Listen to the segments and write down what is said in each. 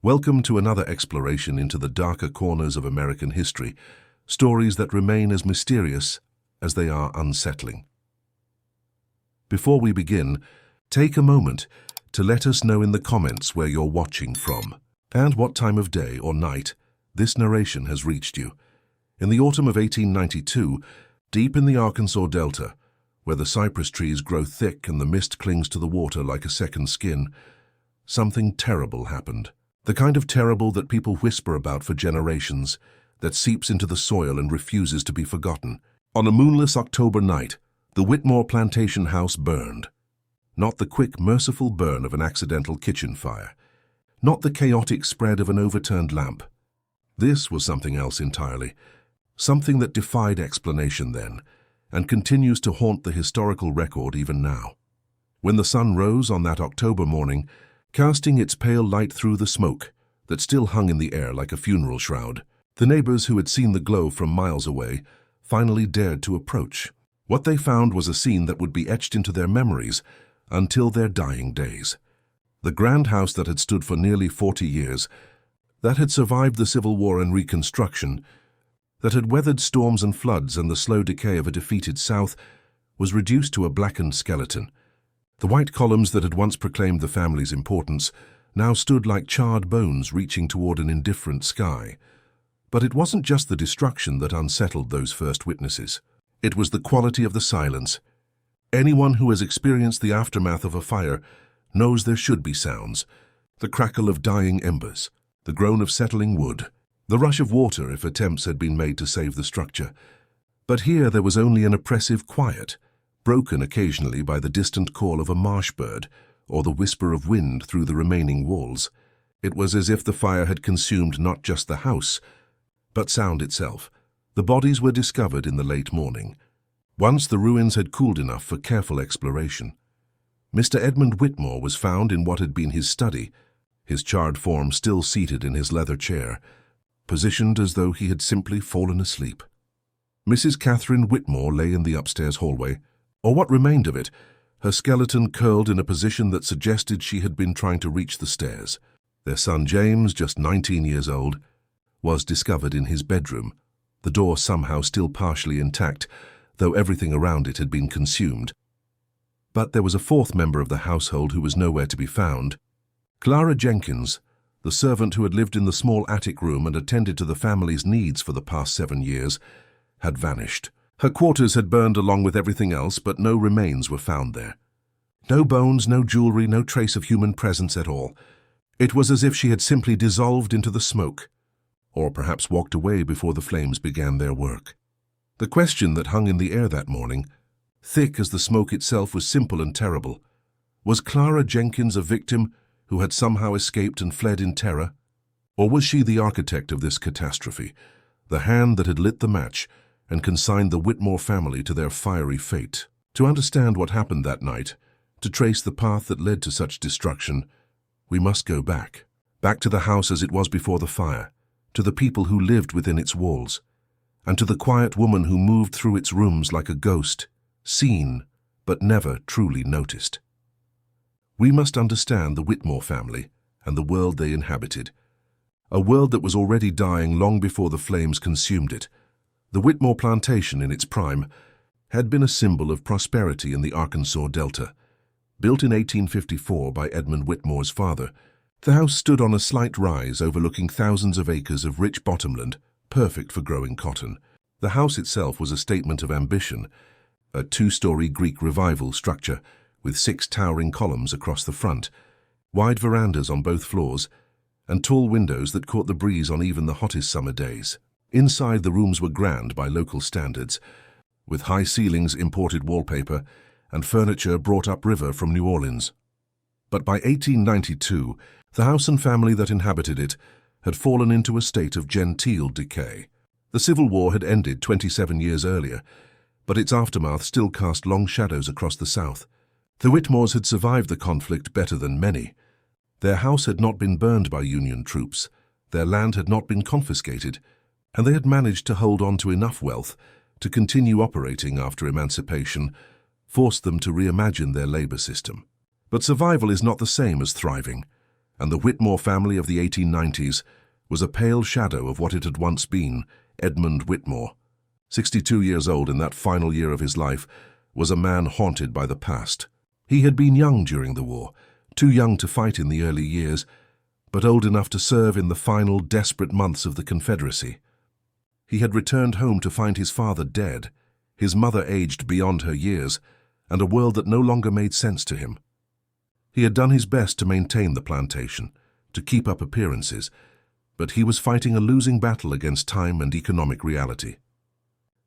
Welcome to another exploration into the darker corners of American history, stories that remain as mysterious as they are unsettling. Before we begin, take a moment to let us know in the comments where you're watching from and what time of day or night this narration has reached you. In the autumn of 1892, deep in the Arkansas Delta, where the cypress trees grow thick and the mist clings to the water like a second skin, something terrible happened. The kind of terrible that people whisper about for generations, that seeps into the soil and refuses to be forgotten. On a moonless October night, the Whitmore plantation house burned. Not the quick, merciful burn of an accidental kitchen fire. Not the chaotic spread of an overturned lamp. This was something else entirely. Something that defied explanation then, and continues to haunt the historical record even now. When the sun rose on that October morning, casting its pale light through the smoke that still hung in the air like a funeral shroud, the neighbors who had seen the glow from miles away finally dared to approach. What they found was a scene that would be etched into their memories until their dying days. The grand house that had stood for nearly 40 years, that had survived the Civil War and Reconstruction, that had weathered storms and floods and the slow decay of a defeated South, was reduced to a blackened skeleton. The white columns that had once proclaimed the family's importance now stood like charred bones reaching toward an indifferent sky. But it wasn't just the destruction that unsettled those first witnesses. It was the quality of the silence. Anyone who has experienced the aftermath of a fire knows there should be sounds. The crackle of dying embers, the groan of settling wood, the rush of water if attempts had been made to save the structure. But here there was only an oppressive quiet, broken occasionally by the distant call of a marsh bird or the whisper of wind through the remaining walls. It was as if the fire had consumed not just the house, but sound itself. The bodies were discovered in the late morning, once the ruins had cooled enough for careful exploration. Mr. Edmund Whitmore was found in what had been his study, his charred form still seated in his leather chair, positioned as though he had simply fallen asleep. Mrs. Catherine Whitmore lay in the upstairs hallway, or what remained of it, her skeleton curled in a position that suggested she had been trying to reach the stairs. Their son James, just 19 years old, was discovered in his bedroom, the door somehow still partially intact, though everything around it had been consumed. But there was a fourth member of the household who was nowhere to be found. Clara Jenkins, the servant who had lived in the small attic room and attended to the family's needs for the past 7 years, had vanished. Her quarters had burned along with everything else, but no remains were found there. No bones, no jewelry, no trace of human presence at all. It was as if she had simply dissolved into the smoke, or perhaps walked away before the flames began their work. The question that hung in the air that morning, thick as the smoke itself, was simple and terrible. Was Clara Jenkins a victim who had somehow escaped and fled in terror? Or was she the architect of this catastrophe, the hand that had lit the match and consigned the Whitmore family to their fiery fate? To understand what happened that night, to trace the path that led to such destruction, we must go back to the house as it was before the fire, to the people who lived within its walls, and to the quiet woman who moved through its rooms like a ghost, seen but never truly noticed. We must understand the Whitmore family and the world they inhabited, a world that was already dying long before the flames consumed it. The Whitmore plantation, in its prime, had been a symbol of prosperity in the Arkansas Delta. Built in 1854 by Edmund Whitmore's father, the house stood on a slight rise overlooking thousands of acres of rich bottomland, perfect for growing cotton. The house itself was a statement of ambition, a 2-story Greek Revival structure with 6 towering columns across the front, wide verandas on both floors, and tall windows that caught the breeze on even the hottest summer days. Inside, the rooms were grand by local standards, with high ceilings, imported wallpaper, and furniture brought upriver from New Orleans. But by 1892, the house and family that inhabited it had fallen into a state of genteel decay. The Civil War had ended 27 years earlier, but its aftermath still cast long shadows across the South. The Whitmores had survived the conflict better than many. Their house had not been burned by Union troops, their land had not been confiscated, and they had managed to hold on to enough wealth to continue operating after emancipation forced them to reimagine their labor system. But survival is not the same as thriving. and the Whitmore family of the 1890s was a pale shadow of what it had once been. Edmund Whitmore, 62 years old in that final year of his life, was a man haunted by the past. He had been young during the war, too young to fight in the early years, but old enough to serve in the final, desperate months of the Confederacy. He had returned home to find his father dead, his mother aged beyond her years, and a world that no longer made sense to him. He had done his best to maintain the plantation, to keep up appearances, but he was fighting a losing battle against time and economic reality.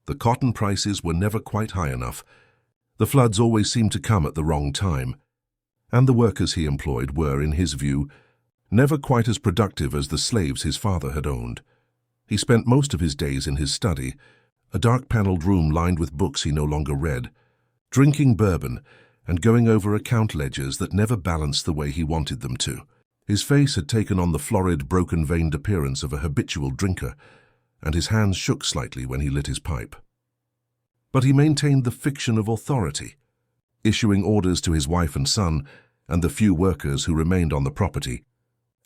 The cotton prices were never quite high enough, the floods always seemed to come at the wrong time, and the workers he employed were, in his view, never quite as productive as the slaves his father had owned. He spent most of his days in his study, a dark-paneled room lined with books he no longer read, drinking bourbon and going over account ledgers that never balanced the way he wanted them to. His face had taken on the florid, broken-veined appearance of a habitual drinker, and his hands shook slightly when he lit his pipe. But he maintained the fiction of authority, issuing orders to his wife and son and the few workers who remained on the property,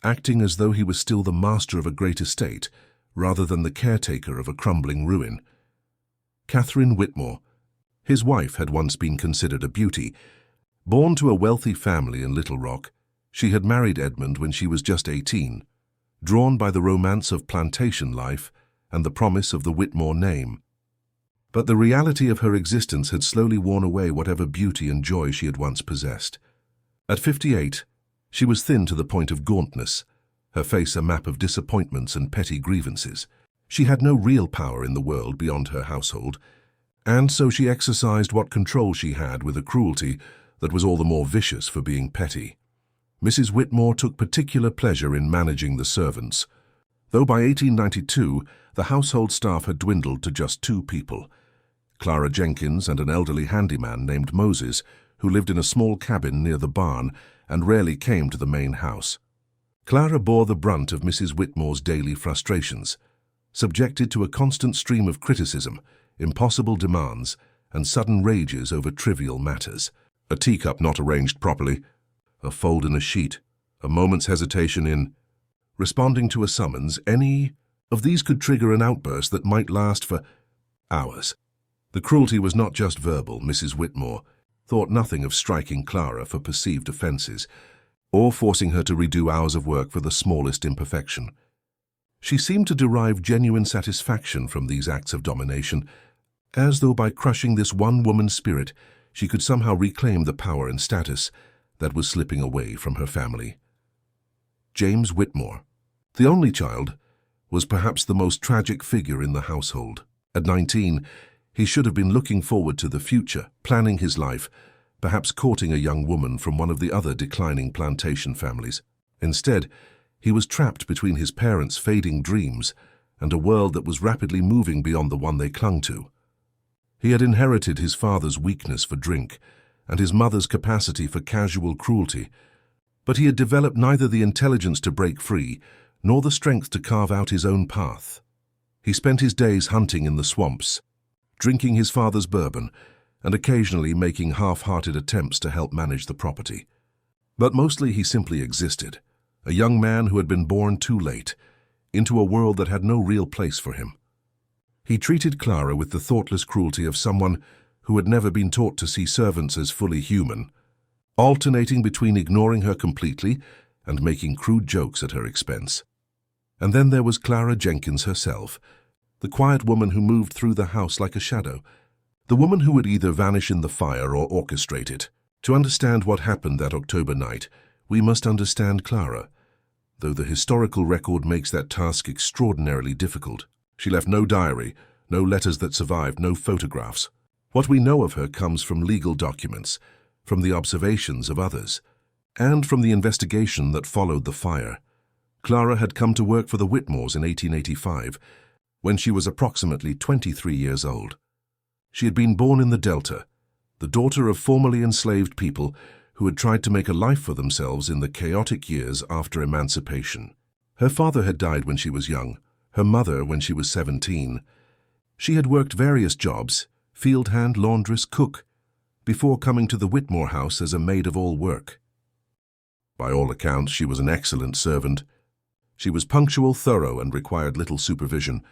acting as though he was still the master of a great estate rather than the caretaker of a crumbling ruin. Catherine Whitmore, his wife, had once been considered a beauty. Born to a wealthy family in Little Rock, she had married Edmund when she was just 18, drawn by the romance of plantation life and the promise of the Whitmore name. But the reality of her existence had slowly worn away whatever beauty and joy she had once possessed. At 58, she was thin to the point of gauntness, her face a map of disappointments and petty grievances. She had no real power in the world beyond her household, and so she exercised what control she had with a cruelty that was all the more vicious for being petty. Mrs. Whitmore took particular pleasure in managing the servants, though by 1892 the household staff had dwindled to just 2 people, Clara Jenkins and an elderly handyman named Moses, who lived in a small cabin near the barn and rarely came to the main house. Clara bore the brunt of Mrs. Whitmore's daily frustrations, subjected to a constant stream of criticism, impossible demands, and sudden rages over trivial matters. A teacup not arranged properly, a fold in a sheet, a moment's hesitation in responding to a summons, any of these could trigger an outburst that might last for hours. The cruelty was not just verbal. Mrs. Whitmore thought nothing of striking Clara for perceived offenses, or forcing her to redo hours of work for the smallest imperfection. She seemed to derive genuine satisfaction from these acts of domination, as though by crushing this one woman's spirit, she could somehow reclaim the power and status that was slipping away from her family. James Whitmore, the only child, was perhaps the most tragic figure in the household. At 19, he should have been looking forward to the future, planning his life, perhaps courting a young woman from one of the other declining plantation families. Instead, he was trapped between his parents' fading dreams and a world that was rapidly moving beyond the one they clung to. He had inherited his father's weakness for drink and his mother's capacity for casual cruelty, but he had developed neither the intelligence to break free nor the strength to carve out his own path. He spent his days hunting in the swamps, drinking his father's bourbon, and occasionally making half-hearted attempts to help manage the property. But mostly he simply existed, a young man who had been born too late, into a world that had no real place for him. He treated Clara with the thoughtless cruelty of someone who had never been taught to see servants as fully human, alternating between ignoring her completely and making crude jokes at her expense. And then there was Clara Jenkins herself, the quiet woman who moved through the house like a shadow, the woman who would either vanish in the fire or orchestrate it. To understand what happened that October night, we must understand Clara, though the historical record makes that task extraordinarily difficult. She left no diary, no letters that survived, no photographs. What we know of her comes from legal documents, from the observations of others, and from the investigation that followed the fire. Clara had come to work for the Whitmores in 1885, when she was approximately 23 years old. She had been born in the Delta, the daughter of formerly enslaved people who had tried to make a life for themselves in the chaotic years after emancipation. Her father had died when she was young, her mother when she was 17. She had worked various jobs, field hand, laundress, cook, before coming to the Whitmore house as a maid-of-all-work. By all accounts, she was an excellent servant. She was punctual, thorough, and required little supervision.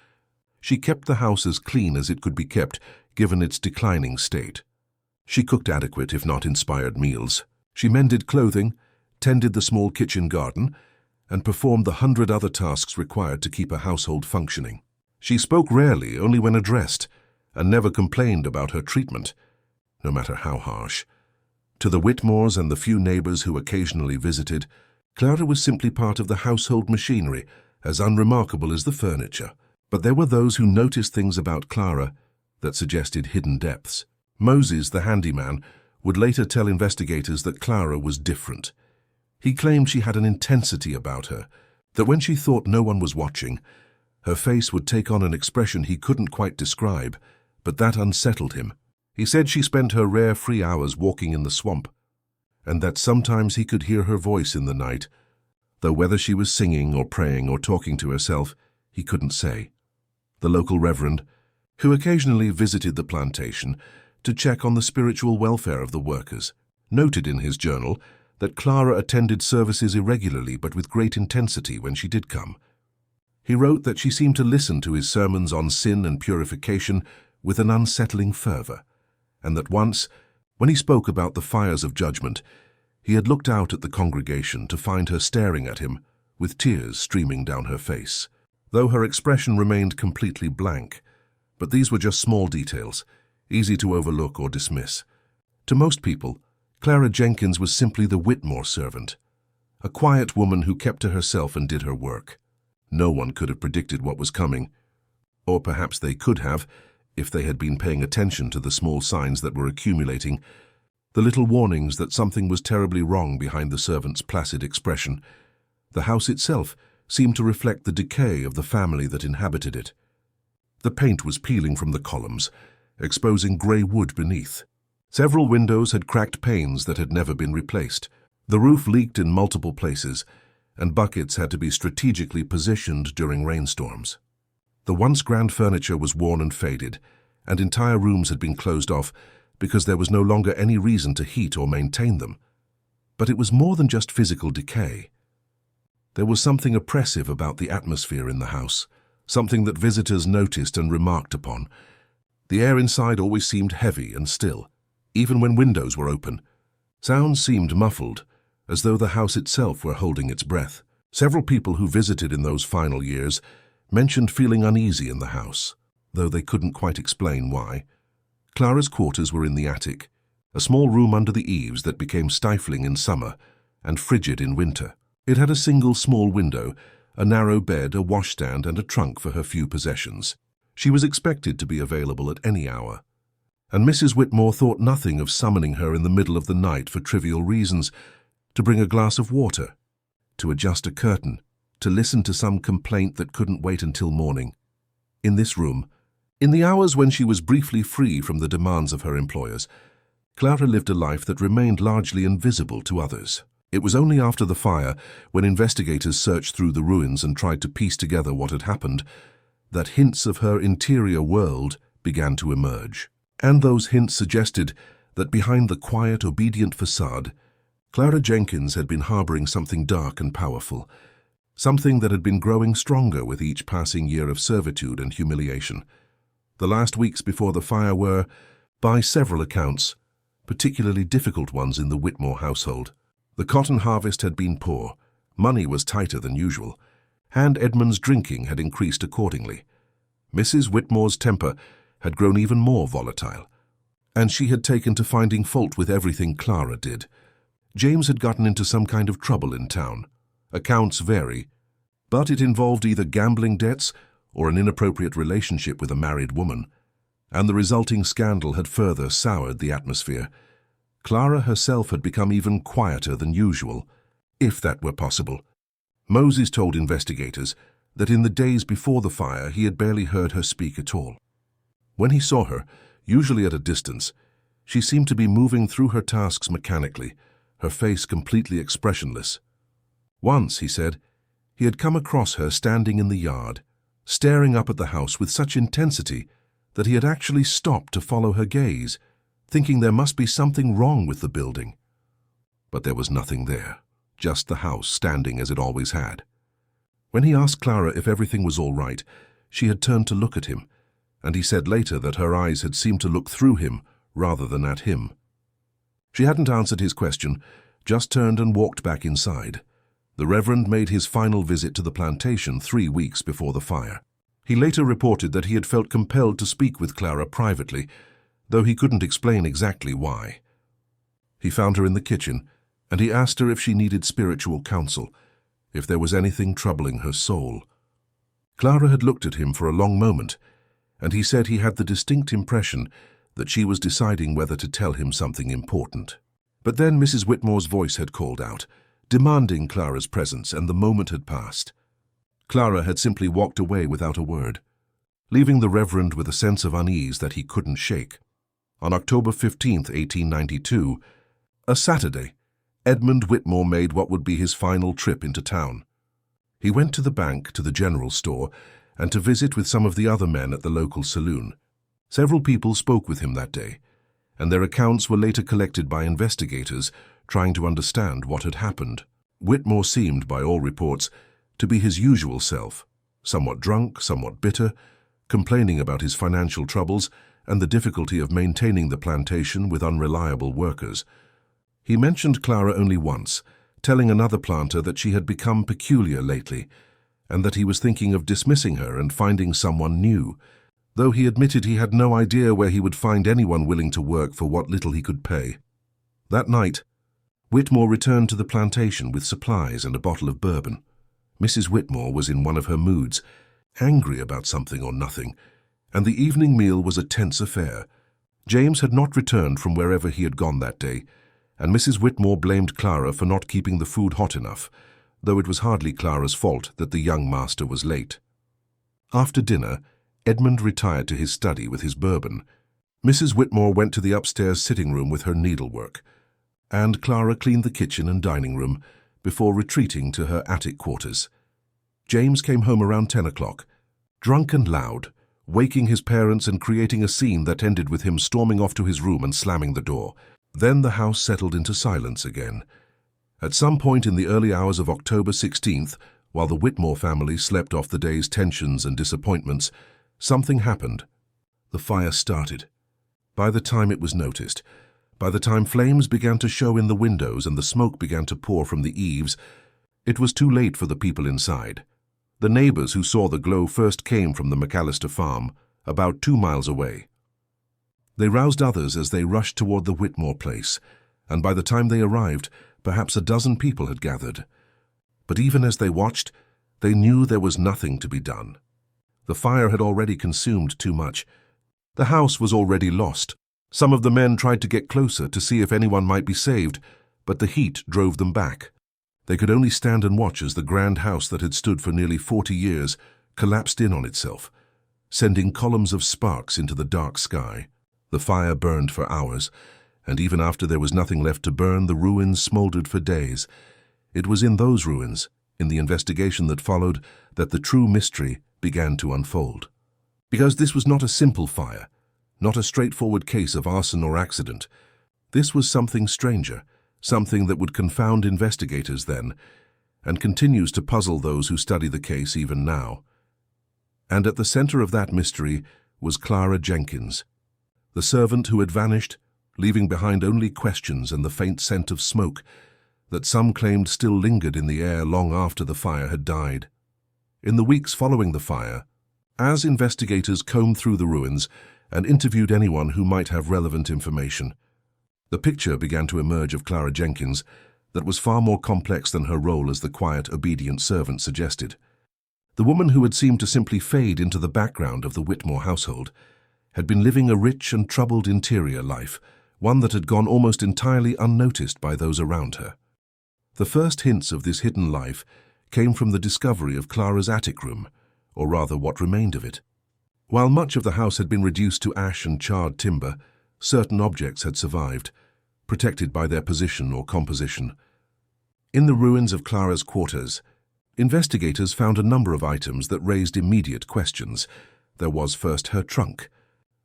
She kept the house as clean as it could be kept, given its declining state. She cooked adequate, if not inspired, meals. She mended clothing, tended the small kitchen garden, and performed the 100 other tasks required to keep a household functioning. She spoke rarely, only when addressed, and never complained about her treatment, no matter how harsh. To the Whitmores and the few neighbors who occasionally visited, Clara was simply part of the household machinery, as unremarkable as the furniture. But there were those who noticed things about Clara that suggested hidden depths. Moses, the handyman, would later tell investigators that Clara was different. He claimed she had an intensity about her, that when she thought no one was watching, her face would take on an expression he couldn't quite describe, but that unsettled him. He said she spent her rare free hours walking in the swamp, and that sometimes he could hear her voice in the night, though whether she was singing or praying or talking to herself, he couldn't say. The local reverend, who occasionally visited the plantation to check on the spiritual welfare of the workers, noted in his journal that Clara attended services irregularly but with great intensity when she did come. He wrote that she seemed to listen to his sermons on sin and purification with an unsettling fervor, and that once, when he spoke about the fires of judgment, he had looked out at the congregation to find her staring at him with tears streaming down her face, though her expression remained completely blank. But these were just small details, easy to overlook or dismiss. To most people, Clara Jenkins was simply the Whitmore servant, a quiet woman who kept to herself and did her work. No one could have predicted what was coming, or perhaps they could have, if they had been paying attention to the small signs that were accumulating, the little warnings that something was terribly wrong behind the servant's placid expression. The house itself seemed to reflect the decay of the family that inhabited it. The paint was peeling from the columns, exposing grey wood beneath. Several windows had cracked panes that had never been replaced. The roof leaked in multiple places, and buckets had to be strategically positioned during rainstorms. The once grand furniture was worn and faded, and entire rooms had been closed off because there was no longer any reason to heat or maintain them. But it was more than just physical decay. There was something oppressive about the atmosphere in the house, something that visitors noticed and remarked upon. The air inside always seemed heavy and still, even when windows were open. Sounds seemed muffled, as though the house itself were holding its breath. Several people who visited in those final years mentioned feeling uneasy in the house, though they couldn't quite explain why. Clara's quarters were in the attic, a small room under the eaves that became stifling in summer and frigid in winter. It had a single small window, a narrow bed, a washstand, and a trunk for her few possessions. She was expected to be available at any hour, and Mrs. Whitmore thought nothing of summoning her in the middle of the night for trivial reasons, to bring a glass of water, to adjust a curtain, to listen to some complaint that couldn't wait until morning. In this room, in the hours when she was briefly free from the demands of her employers, Clara lived a life that remained largely invisible to others. It was only after the fire, when investigators searched through the ruins and tried to piece together what had happened, that hints of her interior world began to emerge. And those hints suggested that behind the quiet, obedient facade, Clara Jenkins had been harboring something dark and powerful, something that had been growing stronger with each passing year of servitude and humiliation. The last weeks before the fire were, by several accounts, particularly difficult ones in the Whitmore household. The cotton harvest had been poor, money was tighter than usual, and Edmund's drinking had increased accordingly. Mrs. Whitmore's temper had grown even more volatile, and she had taken to finding fault with everything Clara did. James had gotten into some kind of trouble in town. Accounts vary, but it involved either gambling debts or an inappropriate relationship with a married woman, and the resulting scandal had further soured the atmosphere. Clara herself had become even quieter than usual, if that were possible. Moses told investigators that in the days before the fire he had barely heard her speak at all. When he saw her, usually at a distance, she seemed to be moving through her tasks mechanically, her face completely expressionless. Once, he said, he had come across her standing in the yard, staring up at the house with such intensity that he had actually stopped to follow her gaze, thinking there must be something wrong with the building. But there was nothing there, just the house standing as it always had. When he asked Clara if everything was all right, she had turned to look at him, and he said later that her eyes had seemed to look through him rather than at him. She hadn't answered his question, just turned and walked back inside. The Reverend made his final visit to the plantation 3 weeks before the fire. He later reported that he had felt compelled to speak with Clara privately, though he couldn't explain exactly why. He found her in the kitchen, and he asked her if she needed spiritual counsel, if there was anything troubling her soul. Clara had looked at him for a long moment, and he said he had the distinct impression that she was deciding whether to tell him something important. But then Mrs. Whitmore's voice had called out, demanding Clara's presence, and the moment had passed. Clara had simply walked away without a word, leaving the Reverend with a sense of unease that he couldn't shake. On October 15, 1892, a Saturday, Edmund Whitmore made what would be his final trip into town. He went to the bank, to the general store, and to visit with some of the other men at the local saloon. Several people spoke with him that day, and their accounts were later collected by investigators trying to understand what had happened. Whitmore seemed, by all reports, to be his usual self, somewhat drunk, somewhat bitter, complaining about his financial troubles and the difficulty of maintaining the plantation with unreliable workers. He mentioned Clara only once, telling another planter that she had become peculiar lately, and that he was thinking of dismissing her and finding someone new, though he admitted he had no idea where he would find anyone willing to work for what little he could pay. That night, Whitmore returned to the plantation with supplies and a bottle of bourbon. Mrs. Whitmore was in one of her moods, angry about something or nothing, and the evening meal was a tense affair. James had not returned from wherever he had gone that day, and Mrs. Whitmore blamed Clara for not keeping the food hot enough, though it was hardly Clara's fault that the young master was late. After dinner, Edmund retired to his study with his bourbon. Mrs. Whitmore went to the upstairs sitting room with her needlework, and Clara cleaned the kitchen and dining room before retreating to her attic quarters. James came home around 10 o'clock, drunk and loud, waking his parents and creating a scene that ended with him storming off to his room and slamming the door. Then the house settled into silence again. At some point in the early hours of October 16th, while the Whitmore family slept off the day's tensions and disappointments, something happened. The fire started. By the time it was noticed, by the time flames began to show in the windows and the smoke began to pour from the eaves, it was too late for the people inside. The neighbors who saw the glow first came from the McAllister farm, about 2 miles away. They roused others as they rushed toward the Whitmore place, and by the time they arrived, perhaps a dozen people had gathered. But even as they watched, they knew there was nothing to be done. The fire had already consumed too much. The house was already lost. Some of the men tried to get closer to see if anyone might be saved, but the heat drove them back. They could only stand and watch as the grand house that had stood for nearly 40 years collapsed in on itself, sending columns of sparks into the dark sky. The fire burned for hours, and even after there was nothing left to burn, the ruins smoldered for days. It was in those ruins, in the investigation that followed, that the true mystery began to unfold. Because this was not a simple fire, not a straightforward case of arson or accident. This was something stranger, something that would confound investigators then, and continues to puzzle those who study the case even now. And at the center of that mystery was Clara Jenkins, the servant who had vanished, leaving behind only questions and the faint scent of smoke that some claimed still lingered in the air long after the fire had died. In the weeks following the fire, as investigators combed through the ruins and interviewed anyone who might have relevant information, the picture began to emerge of Clara Jenkins that was far more complex than her role as the quiet, obedient servant suggested. The woman who had seemed to simply fade into the background of the Whitmore household had been living a rich and troubled interior life, one that had gone almost entirely unnoticed by those around her. The first hints of this hidden life came from the discovery of Clara's attic room, or rather what remained of it. While much of the house had been reduced to ash and charred timber, certain objects had survived, protected by their position or composition. In the ruins of Clara's quarters, investigators found a number of items that raised immediate questions. There was first her trunk,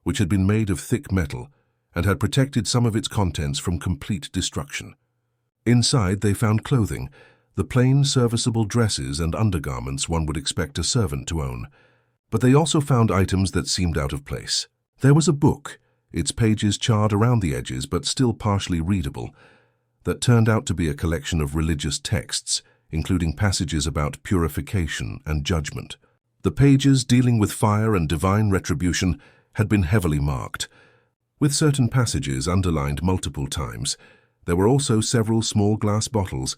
which had been made of thick metal and had protected some of its contents from complete destruction. Inside, they found clothing, the plain, serviceable dresses and undergarments one would expect a servant to own. But they also found items that seemed out of place. There was a book, its pages charred around the edges but still partially readable, that turned out to be a collection of religious texts, including passages about purification and judgment. The pages dealing with fire and divine retribution had been heavily marked, with certain passages underlined multiple times. There were also several small glass bottles,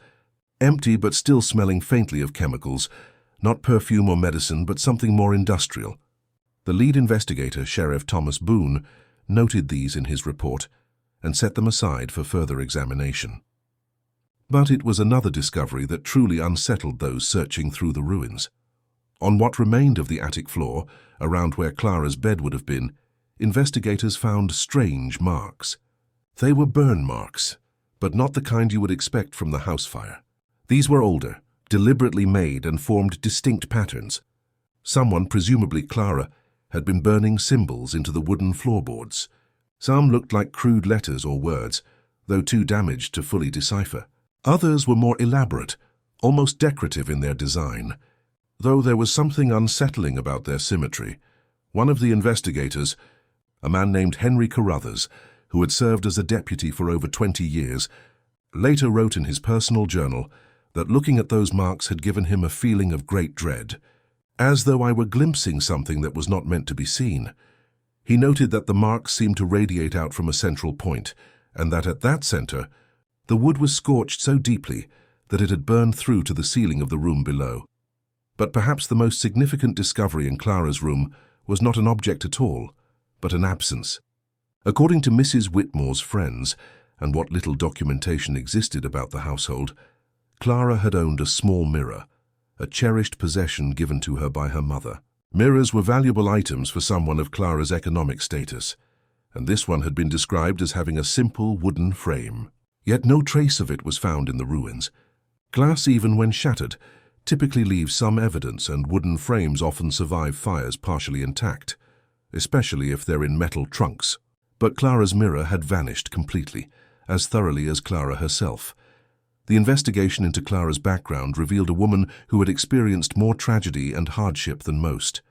empty but still smelling faintly of chemicals, not perfume or medicine but something more industrial. The lead investigator, Sheriff Thomas Boone, noted these in his report and set them aside for further examination. But it was another discovery that truly unsettled those searching through the ruins. On what remained of the attic floor, around where Clara's bed would have been, investigators found strange marks. They were burn marks, but not the kind you would expect from the house fire. These were older, deliberately made and formed distinct patterns. Someone, presumably Clara, had been burning symbols into the wooden floorboards. Some looked like crude letters or words, though too damaged to fully decipher. Others were more elaborate, almost decorative in their design, though there was something unsettling about their symmetry. One of the investigators, a man named Henry Carruthers, who had served as a deputy for over 20 years, later wrote in his personal journal that looking at those marks had given him a feeling of great dread, as though I were glimpsing something that was not meant to be seen. He noted that the marks seemed to radiate out from a central point, and that at that center, the wood was scorched so deeply that it had burned through to the ceiling of the room below. But perhaps the most significant discovery in Clara's room was not an object at all, but an absence. According to Mrs. Whitmore's friends, and what little documentation existed about the household, Clara had owned a small mirror, a cherished possession given to her by her mother. Mirrors were valuable items for someone of Clara's economic status, and this one had been described as having a simple wooden frame. Yet no trace of it was found in the ruins. Glass, even when shattered, typically leaves some evidence, and wooden frames often survive fires partially intact, especially if they're in metal trunks. But Clara's mirror had vanished completely, as thoroughly as Clara herself. The investigation into Clara's background revealed a woman who had experienced more tragedy and hardship than most.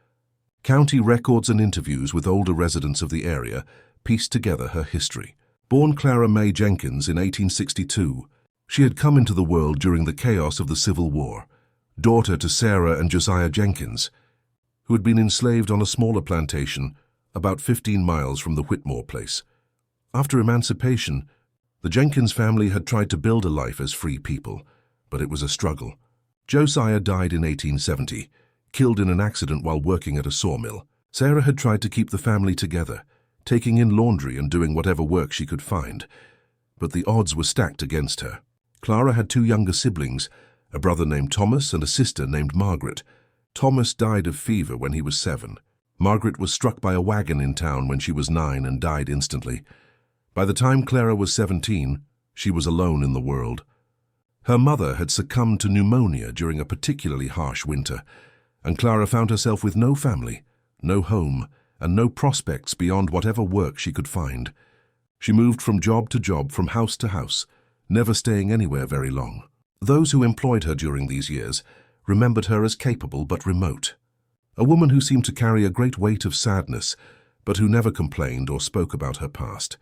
County records and interviews with older residents of the area pieced together her history. Born Clara May Jenkins in 1862, she had come into the world during the chaos of the Civil War, daughter to Sarah and Josiah Jenkins, who had been enslaved on a smaller plantation about 15 miles from the Whitmore place. After emancipation, the Jenkins family had tried to build a life as free people, but it was a struggle. Josiah died in 1870, killed in an accident while working at a sawmill. Sarah had tried to keep the family together, taking in laundry and doing whatever work she could find, but the odds were stacked against her. Clara had 2 younger siblings, a brother named Thomas and a sister named Margaret. Thomas died of fever when he was 7. Margaret was struck by a wagon in town when she was 9 and died instantly. By the time Clara was 17, she was alone in the world. Her mother had succumbed to pneumonia during a particularly harsh winter, and Clara found herself with no family, no home, and no prospects beyond whatever work she could find. She moved from job to job, from house to house, never staying anywhere very long. Those who employed her during these years remembered her as capable but remote, a woman who seemed to carry a great weight of sadness, but who never complained or spoke about her past.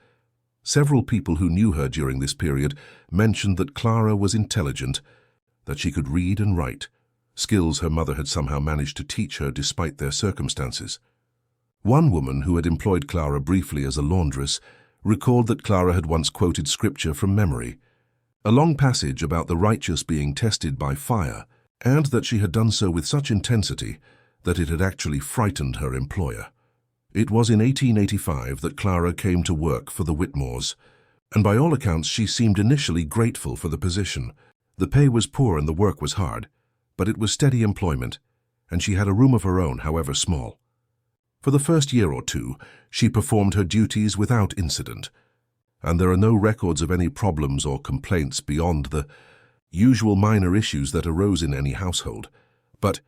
Several people who knew her during this period mentioned that Clara was intelligent, that she could read and write, skills her mother had somehow managed to teach her despite their circumstances. One woman who had employed Clara briefly as a laundress recalled that Clara had once quoted scripture from memory, a long passage about the righteous being tested by fire, and that she had done so with such intensity that it had actually frightened her employer. It was in 1885 that Clara came to work for the Whitmores, and by all accounts she seemed initially grateful for the position. The pay was poor and the work was hard, but it was steady employment, and she had a room of her own, however small. For the first year or 2, she performed her duties without incident, and there are no records of any problems or complaints beyond the usual minor issues that arose in any household. But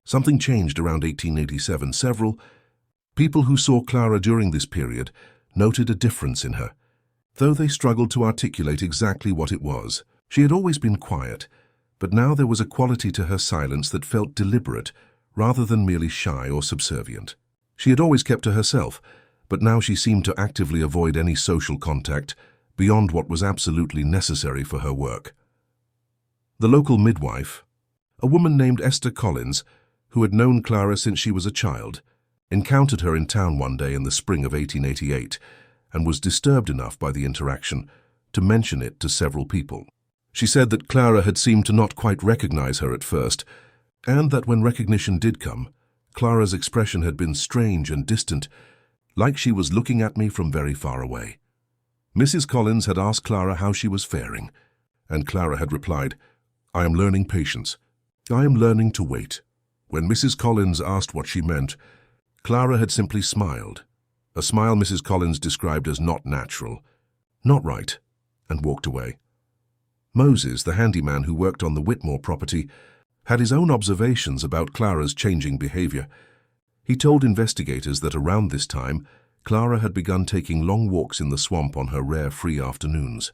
something changed around 1887. Several people who saw Clara during this period noted a difference in her, though they struggled to articulate exactly what it was. She had always been quiet, but now there was a quality to her silence that felt deliberate rather than merely shy or subservient. She had always kept to herself, but now she seemed to actively avoid any social contact beyond what was absolutely necessary for her work. The local midwife, a woman named Esther Collins, who had known Clara since she was a child, encountered her in town one day in the spring of 1888 and was disturbed enough by the interaction to mention it to several people. She said that Clara had seemed to not quite recognize her at first, and that when recognition did come, Clara's expression had been strange and distant, like she was looking at me from very far away. Mrs. Collins had asked Clara how she was faring, and Clara had replied, "I am learning patience. I am learning to wait." When Mrs. Collins asked what she meant, Clara had simply smiled, a smile Mrs. Collins described as not natural, not right, and walked away. Moses, the handyman who worked on the Whitmore property, had his own observations about Clara's changing behavior. He told investigators that around this time, Clara had begun taking long walks in the swamp on her rare free afternoons.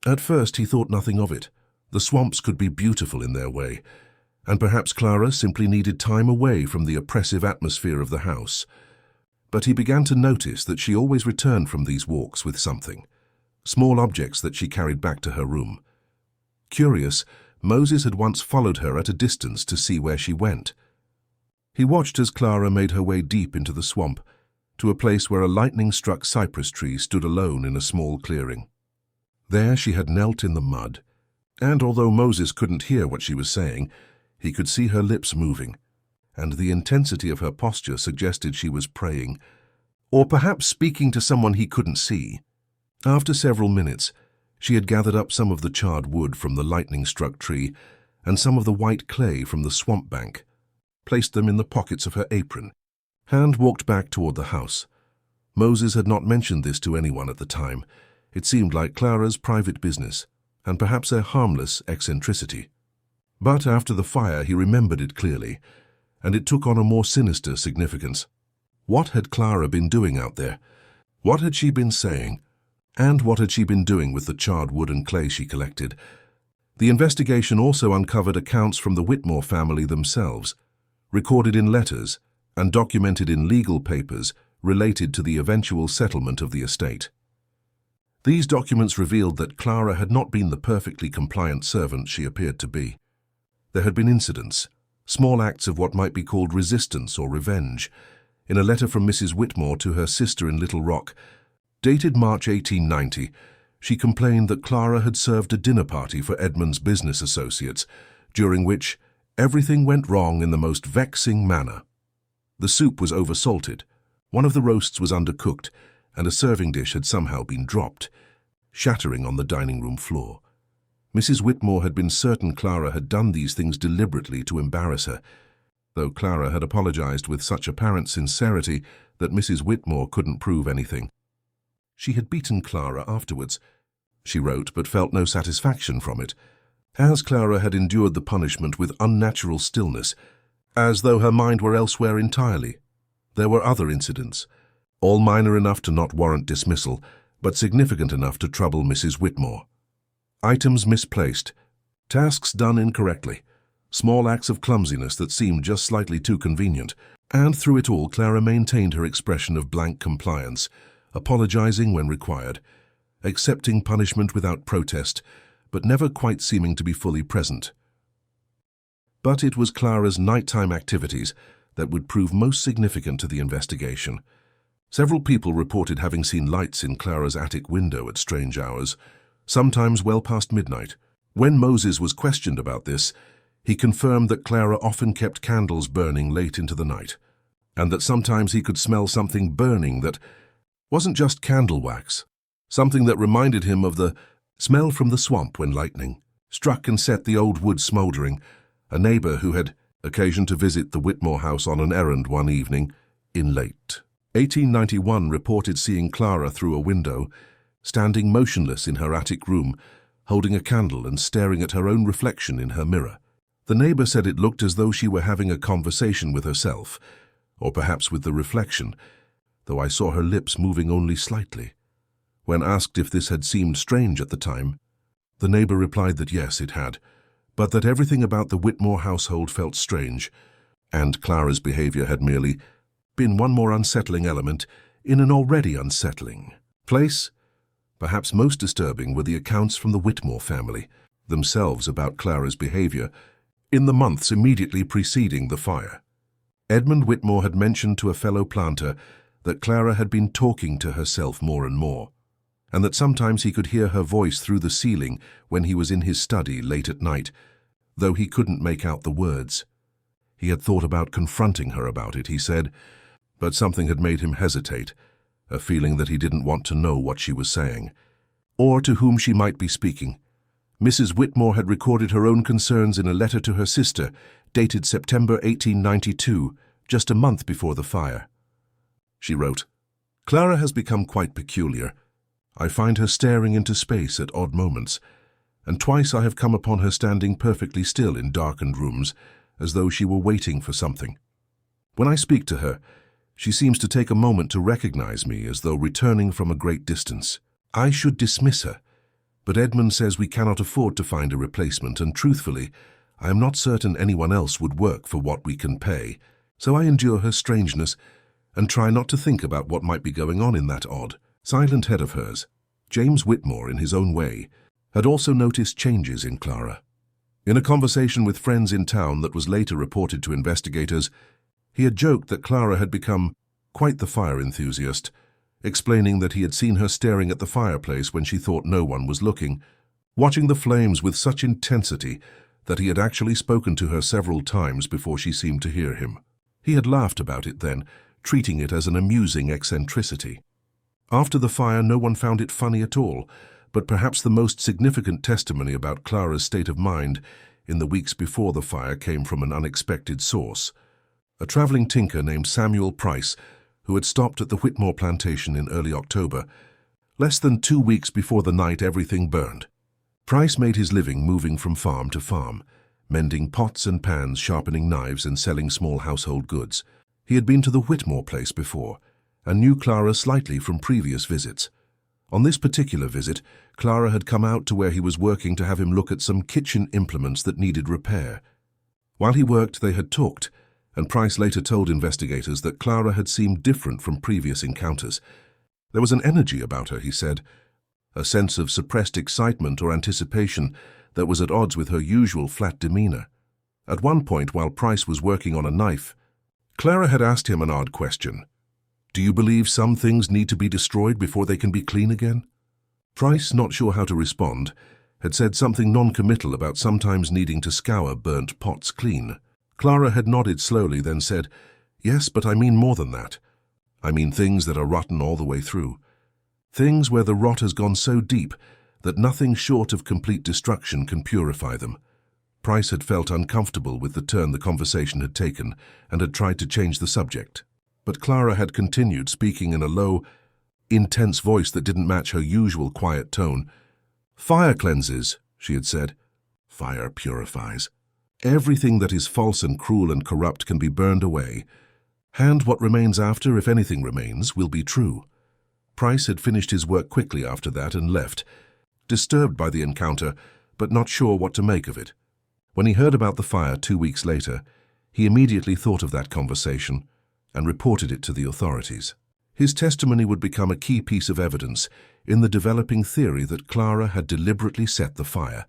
At first, he thought nothing of it. The swamps could be beautiful in their way, and perhaps Clara simply needed time away from the oppressive atmosphere of the house. But he began to notice that she always returned from these walks with something, small objects that she carried back to her room. Curious, Moses had once followed her at a distance to see where she went. He watched as Clara made her way deep into the swamp, to a place where a lightning-struck cypress tree stood alone in a small clearing. There she had knelt in the mud, and although Moses couldn't hear what she was saying, he could see her lips moving, and the intensity of her posture suggested she was praying, or perhaps speaking to someone he couldn't see. After several minutes, she had gathered up some of the charred wood from the lightning-struck tree and some of the white clay from the swamp bank, placed them in the pockets of her apron, and walked back toward the house. Moses had not mentioned this to anyone at the time. It seemed like Clara's private business, and perhaps a harmless eccentricity. But after the fire he remembered it clearly, and it took on a more sinister significance. What had Clara been doing out there? What had she been saying? And what had she been doing with the charred wood and clay she collected? The investigation also uncovered accounts from the Whitmore family themselves, recorded in letters and documented in legal papers related to the eventual settlement of the estate. These documents revealed that Clara had not been the perfectly compliant servant she appeared to be. There had been incidents, small acts of what might be called resistance or revenge. In a letter from Mrs. Whitmore to her sister in Little Rock, dated March 1890, she complained that Clara had served a dinner party for Edmund's business associates, during which everything went wrong in the most vexing manner. The soup was oversalted, one of the roasts was undercooked, and a serving dish had somehow been dropped, shattering on the dining room floor. Mrs. Whitmore had been certain Clara had done these things deliberately to embarrass her, though Clara had apologized with such apparent sincerity that Mrs. Whitmore couldn't prove anything. She had beaten Clara afterwards, she wrote, but felt no satisfaction from it, as Clara had endured the punishment with unnatural stillness, as though her mind were elsewhere entirely. There were other incidents, all minor enough to not warrant dismissal, but significant enough to trouble Mrs. Whitmore. Items misplaced, tasks done incorrectly, small acts of clumsiness that seemed just slightly too convenient, and through it all Clara maintained her expression of blank compliance, apologizing when required, accepting punishment without protest, but never quite seeming to be fully present. But it was Clara's nighttime activities that would prove most significant to the investigation. Several people reported having seen lights in Clara's attic window at strange hours, sometimes well past midnight. When Moses was questioned about this, he confirmed that Clara often kept candles burning late into the night, and that sometimes he could smell something burning that wasn't just candle wax, something that reminded him of the smell from the swamp when lightning struck and set the old wood smouldering. A neighbor who had occasion to visit the Whitmore house on an errand one evening in late 1891 reported seeing Clara through a window, standing motionless in her attic room, holding a candle and staring at her own reflection in her mirror. The neighbor said it looked as though she were having a conversation with herself, or perhaps with the reflection, though I saw her lips moving only slightly. When asked if this had seemed strange at the time, The neighbor replied that yes, it had, but that everything about the Whitmore household felt strange, and Clara's behavior had merely been one more unsettling element in an already unsettling place. Perhaps most disturbing were the accounts from the Whitmore family themselves about Clara's behavior in the months immediately preceding the fire. Edmund Whitmore had mentioned to a fellow planter that Clara had been talking to herself more and more, and that sometimes he could hear her voice through the ceiling when he was in his study late at night, though he couldn't make out the words. He had thought about confronting her about it, he said, but something had made him hesitate, a feeling that he didn't want to know what she was saying, or to whom she might be speaking. Mrs. Whitmore had recorded her own concerns in a letter to her sister, dated September 1892, just a month before the fire. She wrote, "Clara has become quite peculiar. I find her staring into space at odd moments, and twice I have come upon her standing perfectly still in darkened rooms, as though she were waiting for something. When I speak to her, she seems to take a moment to recognize me as though returning from a great distance. I should dismiss her, but Edmund says we cannot afford to find a replacement, and truthfully, I am not certain anyone else would work for what we can pay, so I endure her strangeness and try not to think about what might be going on in that odd, silent head of hers." James Whitmore, in his own way, had also noticed changes in Clara. In a conversation with friends in town that was later reported to investigators, he had joked that Clara had become quite the fire enthusiast, explaining that he had seen her staring at the fireplace when she thought no one was looking, watching the flames with such intensity that he had actually spoken to her several times before she seemed to hear him. He had laughed about it then, treating it as an amusing eccentricity. After the fire, no one found it funny at all, but perhaps the most significant testimony about Clara's state of mind in the weeks before the fire came from an unexpected source. A traveling tinker named Samuel Price, who had stopped at the Whitmore plantation in early October, less than 2 weeks before the night everything burned. Price made his living moving from farm to farm, mending pots and pans, sharpening knives, and selling small household goods. He had been to the Whitmore place before, and knew Clara slightly from previous visits. On this particular visit, Clara had come out to where he was working to have him look at some kitchen implements that needed repair. While he worked, they had talked, and Price later told investigators that Clara had seemed different from previous encounters. There was an energy about her, he said, a sense of suppressed excitement or anticipation that was at odds with her usual flat demeanor. At one point, while Price was working on a knife, Clara had asked him an odd question. "Do you believe some things need to be destroyed before they can be clean again?" Price, not sure how to respond, had said something non-committal about sometimes needing to scour burnt pots clean. Clara had nodded slowly, then said, "Yes, but I mean more than that. I mean things that are rotten all the way through. Things where the rot has gone so deep that nothing short of complete destruction can purify them." Price had felt uncomfortable with the turn the conversation had taken and had tried to change the subject. But Clara had continued, speaking in a low, intense voice that didn't match her usual quiet tone. "Fire cleanses," she had said. "Fire purifies. Everything that is false and cruel and corrupt can be burned away. And what remains after, if anything remains, will be true." Price had finished his work quickly after that and left, disturbed by the encounter, but not sure what to make of it. When he heard about the fire 2 weeks later, he immediately thought of that conversation and reported it to the authorities. His testimony would become a key piece of evidence in the developing theory that Clara had deliberately set the fire,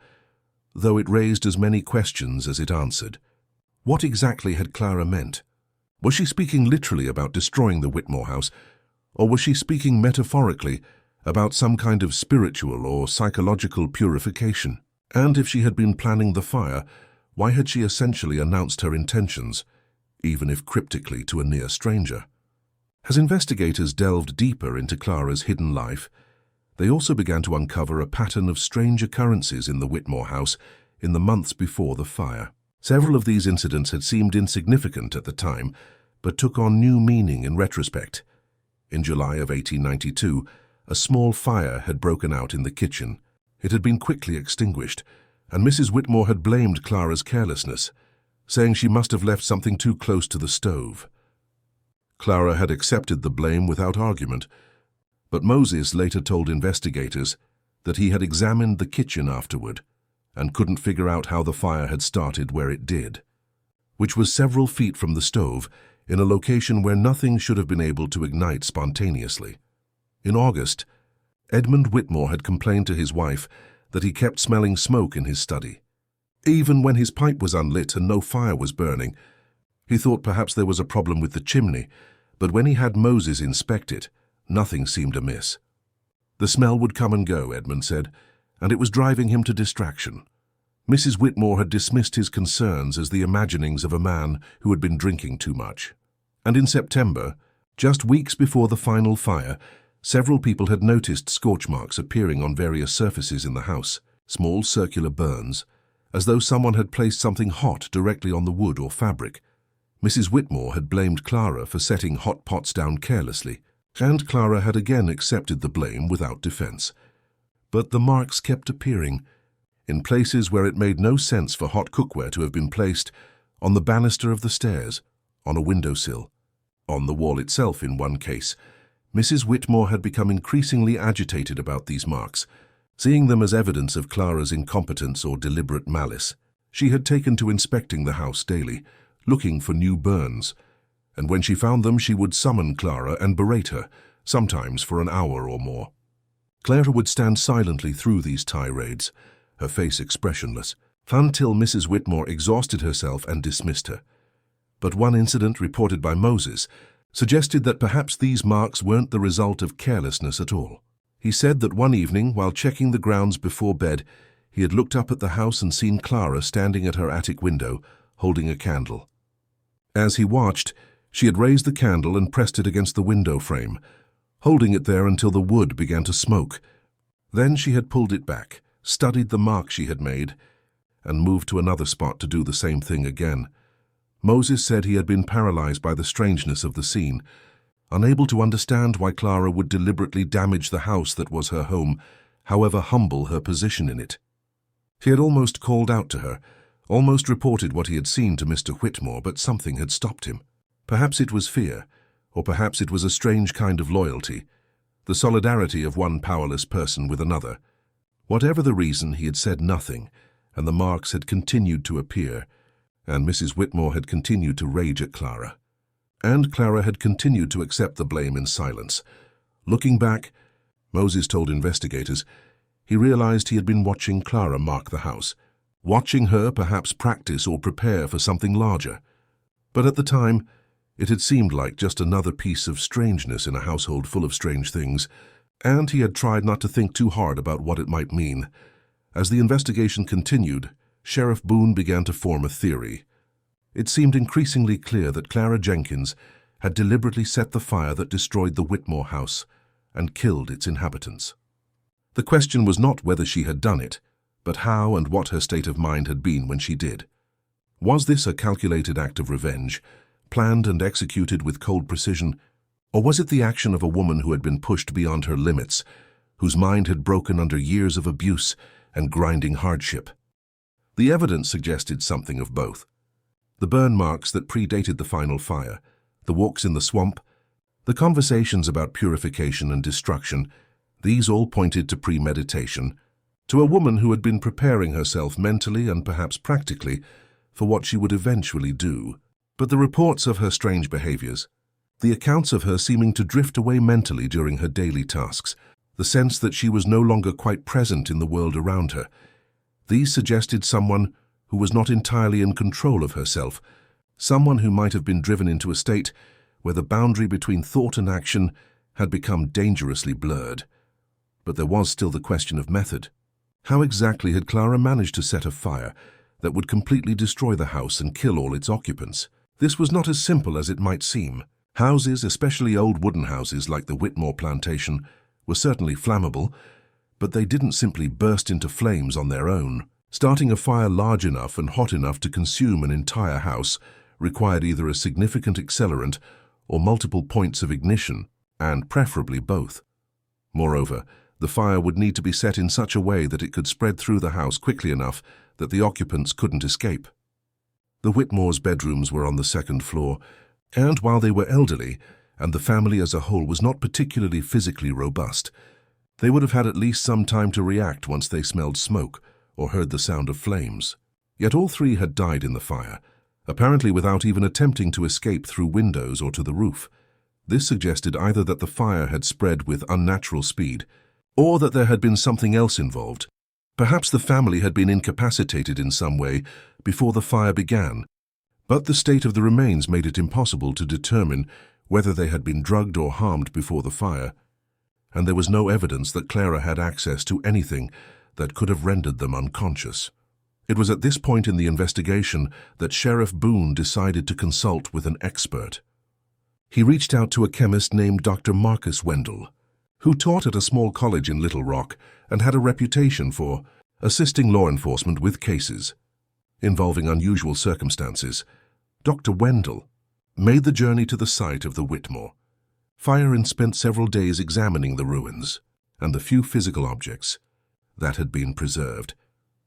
though it raised as many questions as it answered. What exactly had Clara meant? Was she speaking literally about destroying the Whitmore house, or was she speaking metaphorically about some kind of spiritual or psychological purification? And if she had been planning the fire, why had she essentially announced her intentions, even if cryptically to a near stranger? As investigators delved deeper into Clara's hidden life, they also began to uncover a pattern of strange occurrences in the Whitmore house in the months before the fire. Several of these incidents had seemed insignificant at the time, but took on new meaning in retrospect. In July of 1892, a small fire had broken out in the kitchen. It had been quickly extinguished, and Mrs. Whitmore had blamed Clara's carelessness, saying she must have left something too close to the stove. Clara had accepted the blame without argument, but Moses later told investigators that he had examined the kitchen afterward and couldn't figure out how the fire had started where it did, which was several feet from the stove in a location where nothing should have been able to ignite spontaneously. In August, Edmund Whitmore had complained to his wife that he kept smelling smoke in his study. Even when his pipe was unlit and no fire was burning, he thought perhaps there was a problem with the chimney, but when he had Moses inspect it, nothing seemed amiss. The smell would come and go, Edmund said, and it was driving him to distraction. Mrs. Whitmore had dismissed his concerns as the imaginings of a man who had been drinking too much. And in September, just weeks before the final fire, several people had noticed scorch marks appearing on various surfaces in the house, small circular burns, as though someone had placed something hot directly on the wood or fabric. Mrs. Whitmore had blamed Clara for setting hot pots down carelessly, and Clara had again accepted the blame without defense. But the marks kept appearing, in places where it made no sense for hot cookware to have been placed: on the banister of the stairs, on a windowsill, on the wall itself in one case. Mrs. Whitmore had become increasingly agitated about these marks, seeing them as evidence of Clara's incompetence or deliberate malice. She had taken to inspecting the house daily, looking for new burns, and when she found them she would summon Clara and berate her, sometimes for an hour or more. Clara would stand silently through these tirades, her face expressionless, until Mrs. Whitmore exhausted herself and dismissed her. But one incident reported by Moses suggested that perhaps these marks weren't the result of carelessness at all. He said that one evening, while checking the grounds before bed, he had looked up at the house and seen Clara standing at her attic window, holding a candle. As he watched, she had raised the candle and pressed it against the window frame, holding it there until the wood began to smoke. Then she had pulled it back, studied the mark she had made, and moved to another spot to do the same thing again. Moses said he had been paralyzed by the strangeness of the scene, unable to understand why Clara would deliberately damage the house that was her home, however humble her position in it. He had almost called out to her, almost reported what he had seen to Mr. Whitmore, but something had stopped him. Perhaps it was fear, or perhaps it was a strange kind of loyalty, the solidarity of one powerless person with another. Whatever the reason, he had said nothing, and the marks had continued to appear, and Mrs. Whitmore had continued to rage at Clara. And Clara had continued to accept the blame in silence. Looking back, Moses told investigators, he realized he had been watching Clara mark the house, watching her perhaps practice or prepare for something larger. But at the time, it had seemed like just another piece of strangeness in a household full of strange things, and he had tried not to think too hard about what it might mean. As the investigation continued, Sheriff Boone began to form a theory. It seemed increasingly clear that Clara Jenkins had deliberately set the fire that destroyed the Whitmore house and killed its inhabitants. The question was not whether she had done it, but how and what her state of mind had been when she did. Was this a calculated act of revenge, planned and executed with cold precision, or was it the action of a woman who had been pushed beyond her limits, whose mind had broken under years of abuse and grinding hardship? The evidence suggested something of both. The burn marks that predated the final fire, the walks in the swamp, the conversations about purification and destruction, these all pointed to premeditation, to a woman who had been preparing herself mentally and perhaps practically for what she would eventually do. But the reports of her strange behaviors, the accounts of her seeming to drift away mentally during her daily tasks, the sense that she was no longer quite present in the world around her, these suggested someone who was not entirely in control of herself, someone who might have been driven into a state where the boundary between thought and action had become dangerously blurred. But there was still the question of method. How exactly had Clara managed to set a fire that would completely destroy the house and kill all its occupants? This was not as simple as it might seem. Houses, especially old wooden houses like the Whitmore plantation, were certainly flammable, but they didn't simply burst into flames on their own. Starting a fire large enough and hot enough to consume an entire house required either a significant accelerant or multiple points of ignition, and preferably both. Moreover, the fire would need to be set in such a way that it could spread through the house quickly enough that the occupants couldn't escape. The Whitmores' bedrooms were on the second floor, and while they were elderly, and the family as a whole was not particularly physically robust, They would have had at least some time to react once they smelled smoke or heard the sound of flames. Yet all three had died in the fire, apparently without even attempting to escape through windows or to the roof. This suggested either that the fire had spread with unnatural speed, or that there had been something else involved. Perhaps the family had been incapacitated in some way before the fire began, but the state of the remains made it impossible to determine whether they had been drugged or harmed before the fire, and there was no evidence that Clara had access to anything that could have rendered them unconscious. It was at this point in the investigation that Sheriff Boone decided to consult with an expert. He reached out to a chemist named Dr. Marcus Wendell, who taught at a small college in Little Rock and had a reputation for assisting law enforcement with cases involving unusual circumstances. Dr. Wendell made the journey to the site of the Whitmore fire and spent several days examining the ruins and the few physical objects that had been preserved.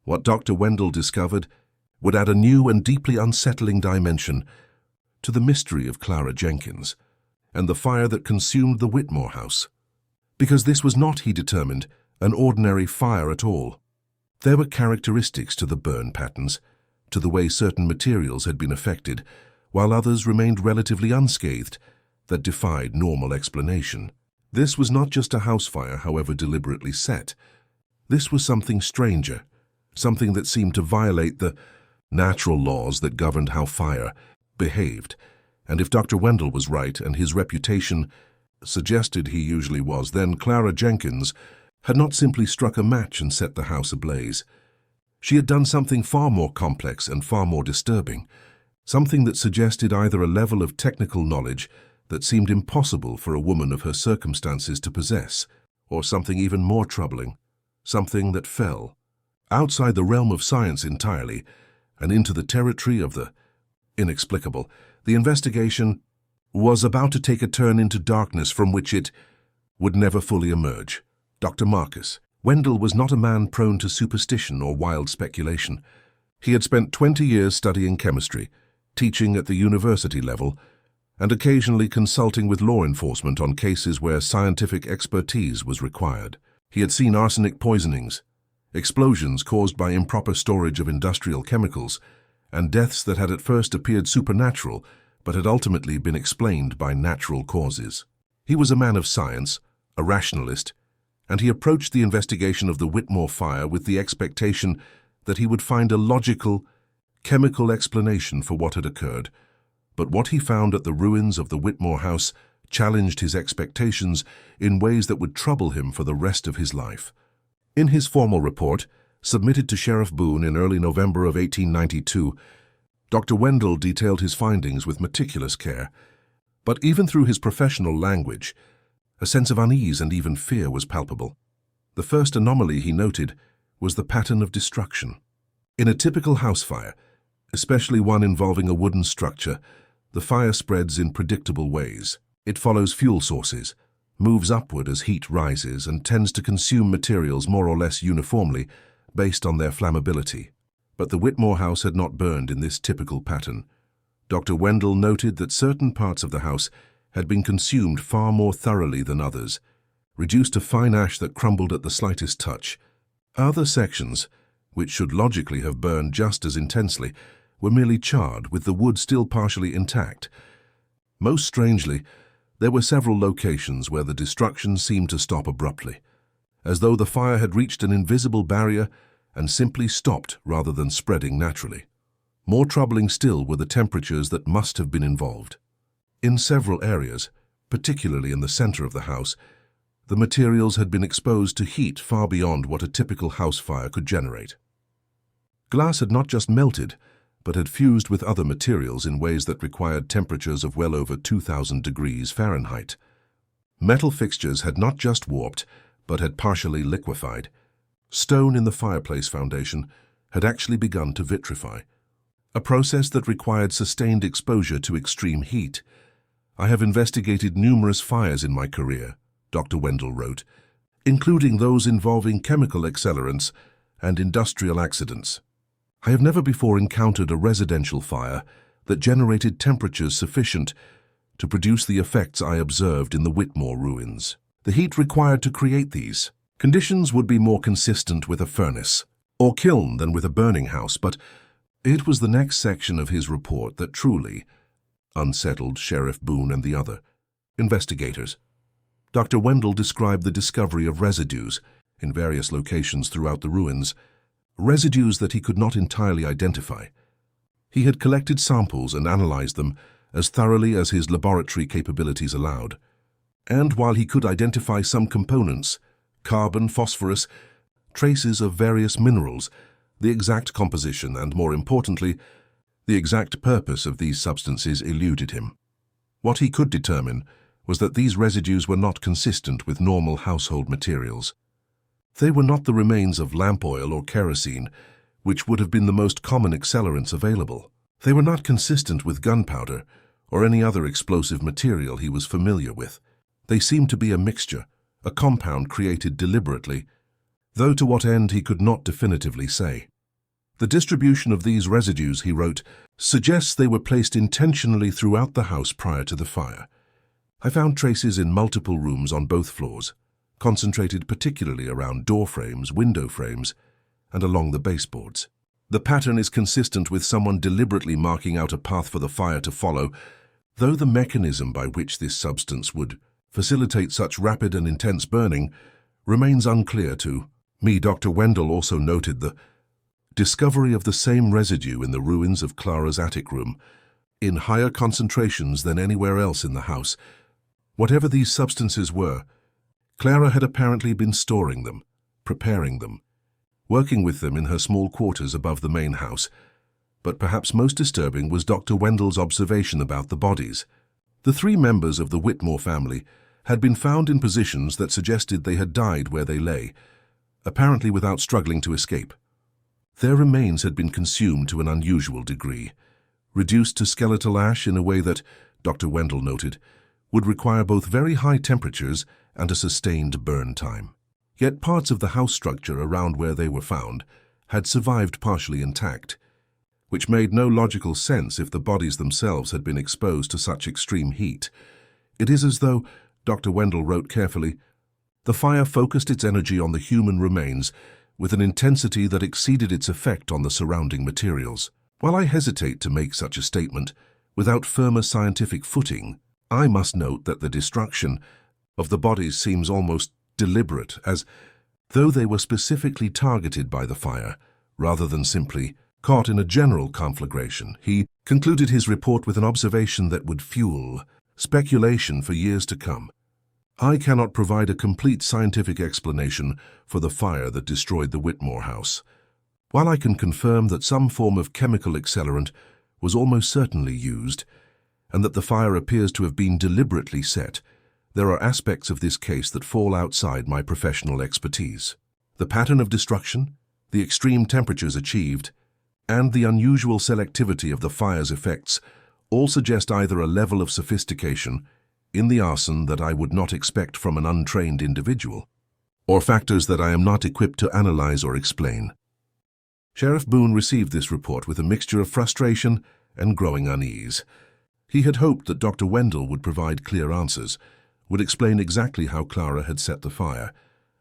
What Dr. Wendell discovered would add a new and deeply unsettling dimension to the mystery of Clara Jenkins and the fire that consumed the Whitmore house. Because this was not, he determined, an ordinary fire at all. There were characteristics to the burn patterns, to the way certain materials had been affected, while others remained relatively unscathed, that defied normal explanation. This was not just a house fire, however deliberately set. This was something stranger, something that seemed to violate the natural laws that governed how fire behaved. And if Dr. Wendell was right, and his reputation suggested he usually was, then Clara Jenkins had not simply struck a match and set the house ablaze. She had done something far more complex and far more disturbing, something that suggested either a level of technical knowledge that seemed impossible for a woman of her circumstances to possess, or something even more troubling, something that fell outside the realm of science entirely and into the territory of the inexplicable. The investigation was about to take a turn into darkness from which it would never fully emerge. Dr. Marcus Wendell was not a man prone to superstition or wild speculation. He had spent 20 years studying chemistry, teaching at the university level, and occasionally consulting with law enforcement on cases where scientific expertise was required. He had seen arsenic poisonings, explosions caused by improper storage of industrial chemicals, and deaths that had at first appeared supernatural but had ultimately been explained by natural causes. He was a man of science, a rationalist, and he approached the investigation of the Whitmore fire with the expectation that he would find a logical, chemical explanation for what had occurred. But what he found at the ruins of the Whitmore house challenged his expectations in ways that would trouble him for the rest of his life. In his formal report, submitted to Sheriff Boone in early November of 1892, Dr. Wendell detailed his findings with meticulous care. But even through his professional language, a sense of unease and even fear was palpable. The first anomaly he noted was the pattern of destruction. In a typical house fire, especially one involving a wooden structure, the fire spreads in predictable ways. It follows fuel sources, moves upward as heat rises, and tends to consume materials more or less uniformly based on their flammability. But the Whitmore house had not burned in this typical pattern. Dr. Wendell noted that certain parts of the house had been consumed far more thoroughly than others, reduced to fine ash that crumbled at the slightest touch. Other sections, which should logically have burned just as intensely, were merely charred, with the wood still partially intact. Most strangely, there were several locations where the destruction seemed to stop abruptly, as though the fire had reached an invisible barrier and simply stopped rather than spreading naturally. More troubling still were the temperatures that must have been involved. In several areas, particularly in the center of the house, the materials had been exposed to heat far beyond what a typical house fire could generate. Glass had not just melted, but had fused with other materials in ways that required temperatures of well over 2,000 degrees Fahrenheit. Metal fixtures had not just warped, but had partially liquefied. Stone in the fireplace foundation had actually begun to vitrify, a process that required sustained exposure to extreme heat. "I have investigated numerous fires in my career," Dr. Wendell wrote, "including those involving chemical accelerants and industrial accidents. I have never before encountered a residential fire that generated temperatures sufficient to produce the effects I observed in the Whitmore ruins. The heat required to create these Conditions would be more consistent with a furnace or kiln than with a burning house, but it was the next section of his report that truly unsettled Sheriff Boone and the other investigators. Dr. Wendell described the discovery of residues in various locations throughout the ruins, residues that he could not entirely identify. He had collected samples and analyzed them as thoroughly as his laboratory capabilities allowed. And while he could identify some components, carbon, phosphorus, traces of various minerals, the exact composition and, more importantly, the exact purpose of these substances eluded him. What he could determine was that these residues were not consistent with normal household materials. They were not the remains of lamp oil or kerosene, which would have been the most common accelerants available. They were not consistent with gunpowder or any other explosive material he was familiar with. They seemed to be a mixture, a compound created deliberately, though to what end he could not definitively say. The distribution of these residues, he wrote, suggests they were placed intentionally throughout the house prior to the fire. I found traces in multiple rooms on both floors, concentrated particularly around door frames, window frames, and along the baseboards. The pattern is consistent with someone deliberately marking out a path for the fire to follow, though the mechanism by which this substance would facilitate such rapid and intense burning remains unclear to me. Dr. Wendell also noted the discovery of the same residue in the ruins of Clara's attic room, in higher concentrations than anywhere else in the house. Whatever these substances were, Clara had apparently been storing them, preparing them, working with them in her small quarters above the main house. But perhaps most disturbing was Dr. Wendell's observation about the bodies. The 3 members of the Whitmore family had been found in positions that suggested they had died where they lay, apparently without struggling to escape. Their remains had been consumed to an unusual degree, reduced to skeletal ash in a way that, Dr. Wendell noted, would require both very high temperatures and a sustained burn time. Yet parts of the house structure around where they were found had survived partially intact, which made no logical sense if the bodies themselves had been exposed to such extreme heat. It is as though, Dr. Wendell wrote carefully, the fire focused its energy on the human remains with an intensity that exceeded its effect on the surrounding materials. While I hesitate to make such a statement without firmer scientific footing, I must note that the destruction of the bodies seems almost deliberate, as though they were specifically targeted by the fire, rather than simply caught in a general conflagration. He concluded his report with an observation that would fuel speculation for years to come. I cannot provide a complete scientific explanation for the fire that destroyed the Whitmore house. While I can confirm that some form of chemical accelerant was almost certainly used, and that the fire appears to have been deliberately set, there are aspects of this case that fall outside my professional expertise. The pattern of destruction, the extreme temperatures achieved, and the unusual selectivity of the fire's effects all suggest either a level of sophistication in the arson that I would not expect from an untrained individual, or factors that I am not equipped to analyze or explain. Sheriff Boone received this report with a mixture of frustration and growing unease. He had hoped that Dr. Wendell would provide clear answers, would explain exactly how Clara had set the fire,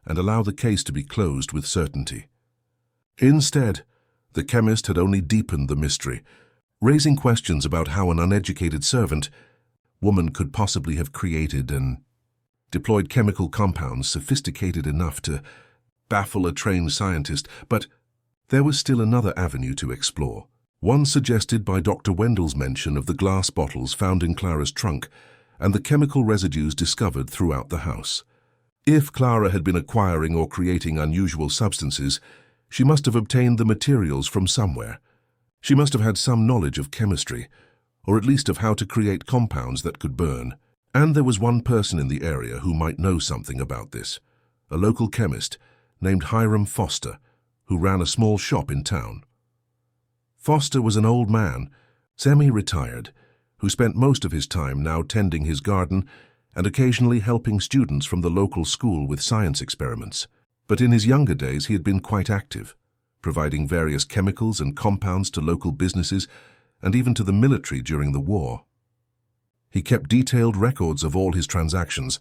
and allow the case to be closed with certainty. Instead, the chemist had only deepened the mystery, raising questions about how an uneducated servant woman could possibly have created and deployed chemical compounds sophisticated enough to baffle a trained scientist. But there was still another avenue to explore, one suggested by Dr. Wendell's mention of the glass bottles found in Clara's trunk and the chemical residues discovered throughout the house. If Clara had been acquiring or creating unusual substances, she must have obtained the materials from somewhere. She must have had some knowledge of chemistry, or at least of how to create compounds that could burn. And there was one person in the area who might know something about this, a local chemist named Hiram Foster, who ran a small shop in town. Foster was an old man, semi-retired, who spent most of his time now tending his garden and occasionally helping students from the local school with science experiments. But in his younger days he had been quite active, providing various chemicals and compounds to local businesses and even to the military during the war. He kept detailed records of all his transactions,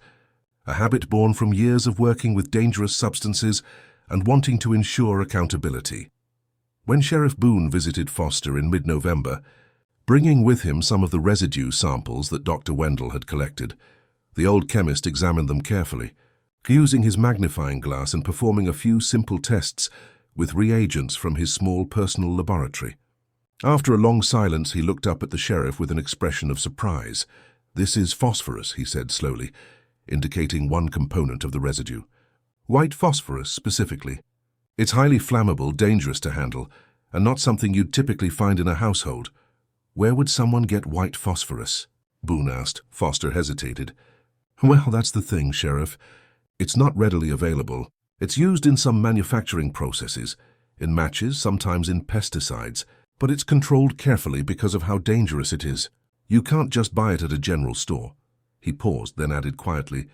a habit born from years of working with dangerous substances and wanting to ensure accountability. When Sheriff Boone visited Foster in mid-November, bringing with him some of the residue samples that Dr. Wendell had collected, the old chemist examined them carefully, using his magnifying glass and performing a few simple tests with reagents from his small personal laboratory. After a long silence, he looked up at the sheriff with an expression of surprise. "This is phosphorus," he said slowly, indicating one component of the residue. "White phosphorus, specifically. It's highly flammable, dangerous to handle, and not something you'd typically find in a household." "Where would someone get white phosphorus?" Boone asked. Foster hesitated. "Well, that's the thing, Sheriff. It's not readily available. It's used in some manufacturing processes, in matches, sometimes in pesticides, but it's controlled carefully because of how dangerous it is. You can't just buy it at a general store." He paused, then added quietly,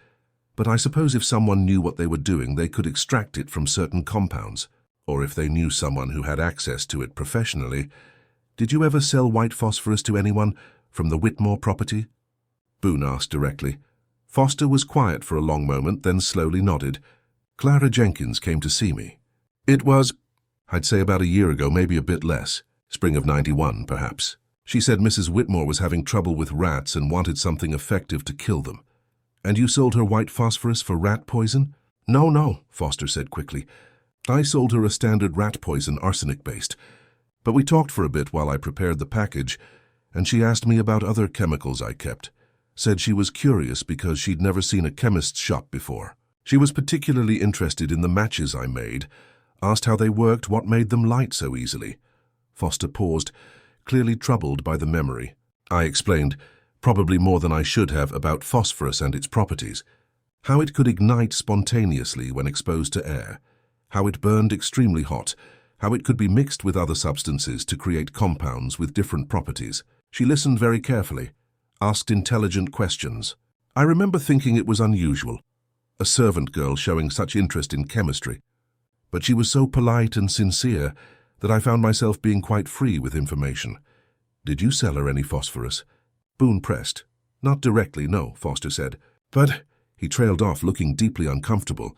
"But I suppose if someone knew what they were doing, they could extract it from certain compounds, or if they knew someone who had access to it professionally. Did you ever sell white phosphorus to anyone from the Whitmore property?" Boone asked directly. Foster was quiet for a long moment, then slowly nodded. "Clara Jenkins came to see me. It was, I'd say about a year ago, maybe a bit less. Spring of '91, perhaps. She said Mrs. Whitmore was having trouble with rats and wanted something effective to kill them." "And you sold her white phosphorus for rat poison?" No, Foster said quickly. "I sold her a standard rat poison, arsenic-based. But we talked for a bit while I prepared the package, and she asked me about other chemicals I kept. Said she was curious because she'd never seen a chemist's shop before. She was particularly interested in the matches I made, asked how they worked, what made them light so easily." Foster paused, clearly troubled by the memory. I explained, probably more than I should have, about phosphorus and its properties. How it could ignite spontaneously when exposed to air, how it burned extremely hot, how it could be mixed with other substances to create compounds with different properties. She listened very carefully, asked intelligent questions. I remember thinking it was unusual, a servant girl showing such interest in chemistry. But she was so polite and sincere that I found myself being quite free with information. "Did you sell her any phosphorus?" Boone pressed. "Not directly, no," Foster said. "But," he trailed off, looking deeply uncomfortable,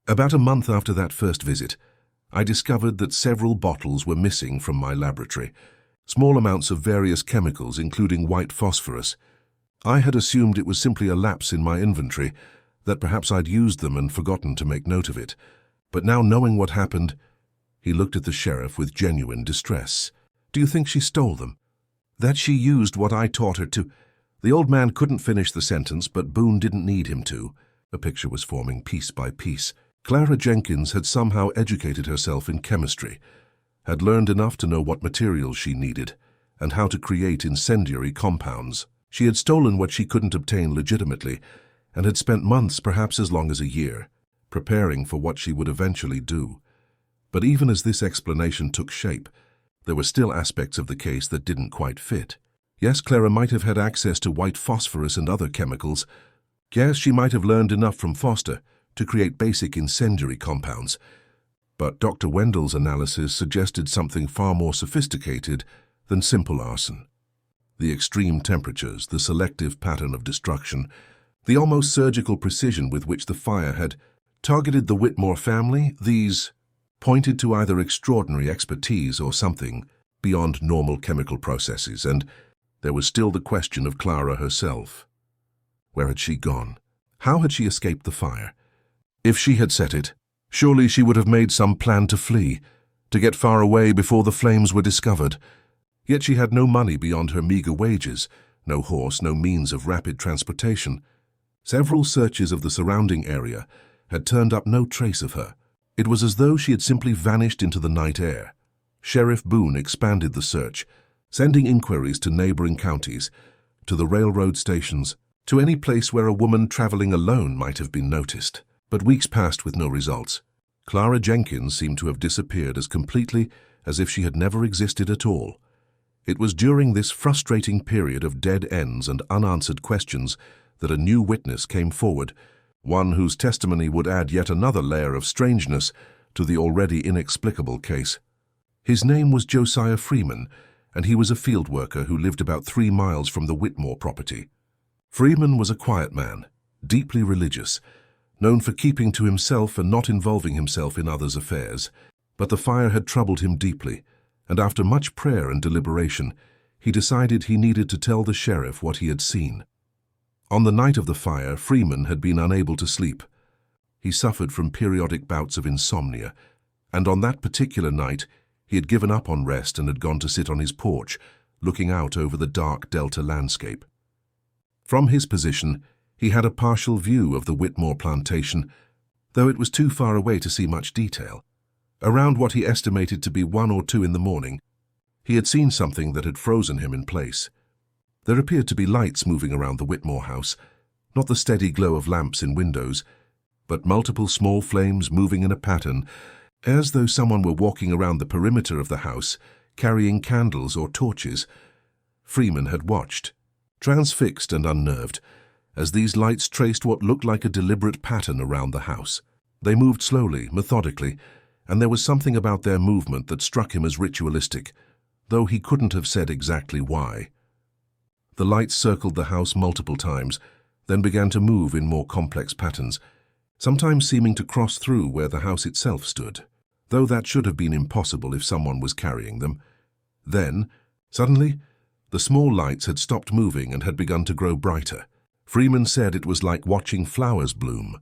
"about a month after that first visit, I discovered that several bottles were missing from my laboratory. Small amounts of various chemicals, including white phosphorus. I had assumed it was simply a lapse in my inventory, that perhaps I'd used them and forgotten to make note of it. But now, knowing what happened..." He looked at the sheriff with genuine distress. "Do you think she stole them? That she used what I taught her to..." The old man couldn't finish the sentence, but Boone didn't need him to. A picture was forming piece by piece. Clara Jenkins had somehow educated herself in chemistry, had learned enough to know what materials she needed, and how to create incendiary compounds. She had stolen what she couldn't obtain legitimately, and had spent months, perhaps as long as a year, preparing for what she would eventually do. But even as this explanation took shape, there were still aspects of the case that didn't quite fit. Yes, Clara might have had access to white phosphorus and other chemicals. Yes, she might have learned enough from Foster to create basic incendiary compounds. But Dr. Wendell's analysis suggested something far more sophisticated than simple arson. The extreme temperatures, the selective pattern of destruction, the almost surgical precision with which the fire had targeted the Whitmore family, these pointed to either extraordinary expertise or something beyond normal chemical processes, and there was still the question of Clara herself. Where had she gone? How had she escaped the fire? If she had set it, surely she would have made some plan to flee, to get far away before the flames were discovered. Yet she had no money beyond her meager wages, no horse, no means of rapid transportation. Several searches of the surrounding area had turned up no trace of her. It was as though she had simply vanished into the night air. Sheriff Boone expanded the search, sending inquiries to neighboring counties, to the railroad stations, to any place where a woman traveling alone might have been noticed. But weeks passed with no results. Clara Jenkins seemed to have disappeared as completely as if she had never existed at all. It was during this frustrating period of dead ends and unanswered questions that a new witness came forward, one whose testimony would add yet another layer of strangeness to the already inexplicable case. His name was Josiah Freeman, and he was a field worker who lived about 3 miles from the Whitmore property. Freeman was a quiet man, deeply religious, known for keeping to himself and not involving himself in others' affairs. But the fire had troubled him deeply, and after much prayer and deliberation, he decided he needed to tell the sheriff what he had seen. On the night of the fire, Freeman had been unable to sleep. He suffered from periodic bouts of insomnia, and on that particular night, he had given up on rest and had gone to sit on his porch, looking out over the dark Delta landscape. From his position, he had a partial view of the Whitmore plantation, though it was too far away to see much detail. Around what he estimated to be 1 or 2 in the morning, he had seen something that had frozen him in place. There appeared to be lights moving around the Whitmore house, not the steady glow of lamps in windows, but multiple small flames moving in a pattern, as though someone were walking around the perimeter of the house, carrying candles or torches. Freeman had watched, transfixed and unnerved, as these lights traced what looked like a deliberate pattern around the house. They moved slowly, methodically, and there was something about their movement that struck him as ritualistic, though he couldn't have said exactly why. The lights circled the house multiple times, then began to move in more complex patterns, sometimes seeming to cross through where the house itself stood, though that should have been impossible if someone was carrying them. Then, suddenly, the small lights had stopped moving and had begun to grow brighter. Freeman said it was like watching flowers bloom,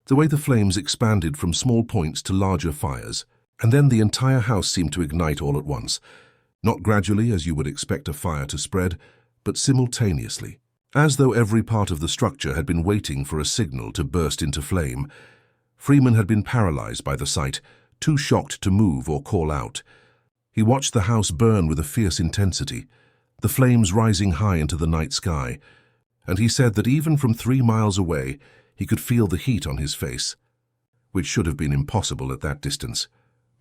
the way the flames expanded from small points to larger fires, and then the entire house seemed to ignite all at once, not gradually as you would expect a fire to spread, but simultaneously, as though every part of the structure had been waiting for a signal to burst into flame. Freeman had been paralyzed by the sight, too shocked to move or call out. He watched the house burn with a fierce intensity, the flames rising high into the night sky, and he said that even from 3 miles away, he could feel the heat on his face, which should have been impossible at that distance.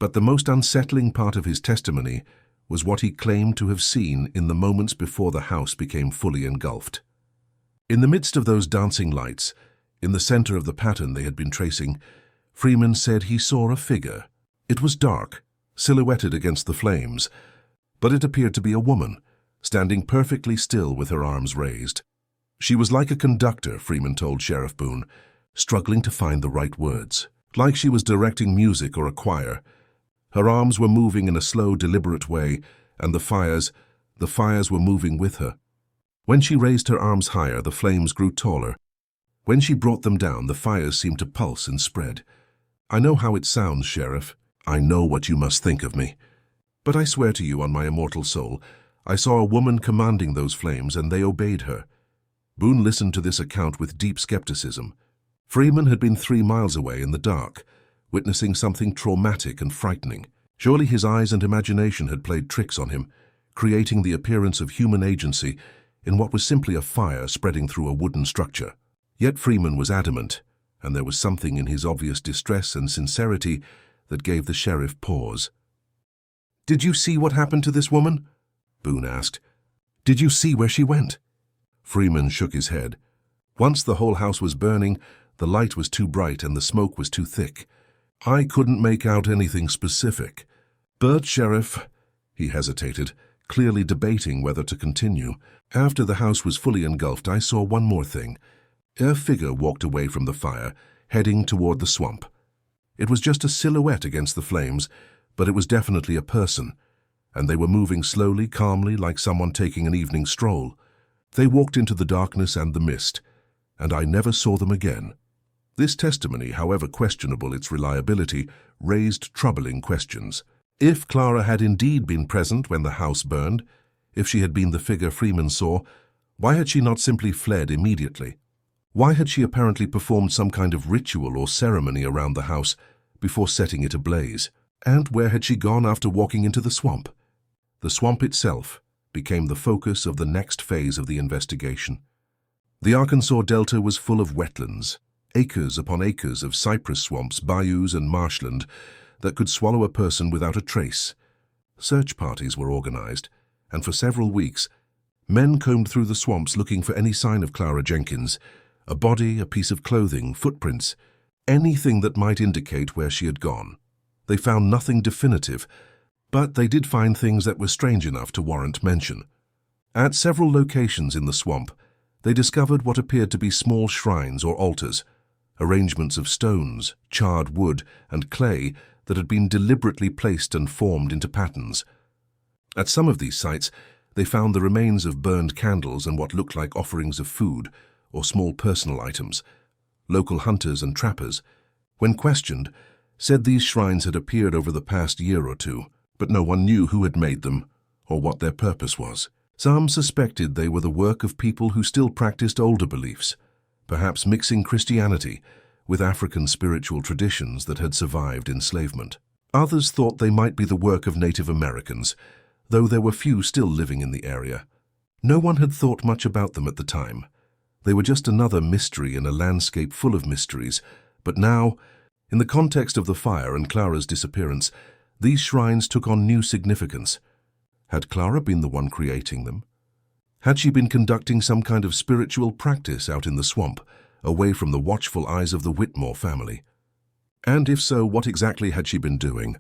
But the most unsettling part of his testimony was what he claimed to have seen in the moments before the house became fully engulfed. In the midst of those dancing lights, in the center of the pattern they had been tracing, Freeman said he saw a figure. It was dark, silhouetted against the flames, but it appeared to be a woman, standing perfectly still with her arms raised. She was like a conductor, Freeman told Sheriff Boone, struggling to find the right words, like she was directing music or a choir. Her arms were moving in a slow, deliberate way, and the fires were moving with her. When she raised her arms higher, the flames grew taller. When she brought them down, the fires seemed to pulse and spread. I know how it sounds, Sheriff. I know what you must think of me. But I swear to you on my immortal soul, I saw a woman commanding those flames, and they obeyed her. Boone listened to this account with deep skepticism. Freeman had been 3 miles away in the dark, witnessing something traumatic and frightening. Surely his eyes and imagination had played tricks on him, creating the appearance of human agency in what was simply a fire spreading through a wooden structure. Yet Freeman was adamant, and there was something in his obvious distress and sincerity that gave the sheriff pause. "Did you see what happened to this woman?" Boone asked. "Did you see where she went?" Freeman shook his head. Once the whole house was burning, the light was too bright and the smoke was too thick. I couldn't make out anything specific. "But, Sheriff," he hesitated, clearly debating whether to continue. "After the house was fully engulfed, I saw one more thing. A figure walked away from the fire, heading toward the swamp. It was just a silhouette against the flames, but it was definitely a person, and they were moving slowly, calmly, like someone taking an evening stroll. They walked into the darkness and the mist, and I never saw them again." This testimony, however questionable its reliability, raised troubling questions. If Clara had indeed been present when the house burned, if she had been the figure Freeman saw, why had she not simply fled immediately? Why had she apparently performed some kind of ritual or ceremony around the house before setting it ablaze? And where had she gone after walking into the swamp? The swamp itself became the focus of the next phase of the investigation. The Arkansas Delta was full of wetlands, acres upon acres of cypress swamps, bayous, and marshland that could swallow a person without a trace. Search parties were organized, and for several weeks, men combed through the swamps looking for any sign of Clara Jenkins, a body, a piece of clothing, footprints, anything that might indicate where she had gone. They found nothing definitive, but they did find things that were strange enough to warrant mention. At several locations in the swamp, They discovered what appeared to be small shrines or altars, arrangements of stones, charred wood, and clay that had been deliberately placed and formed into patterns. At some of these sites, they found the remains of burned candles and what looked like offerings of food or small personal items. Local hunters and trappers, when questioned, said these shrines had appeared over the past year or two, but no one knew who had made them or what their purpose was. Some suspected they were the work of people who still practiced older beliefs, perhaps mixing Christianity with African spiritual traditions that had survived enslavement. Others thought they might be the work of Native Americans, though there were few still living in the area. No one had thought much about them at the time. They were just another mystery in a landscape full of mysteries, but now, in the context of the fire and Clara's disappearance, these shrines took on new significance. Had Clara been the one creating them? Had she been conducting some kind of spiritual practice out in the swamp, away from the watchful eyes of the Whitmore family? And if so, what exactly had she been doing?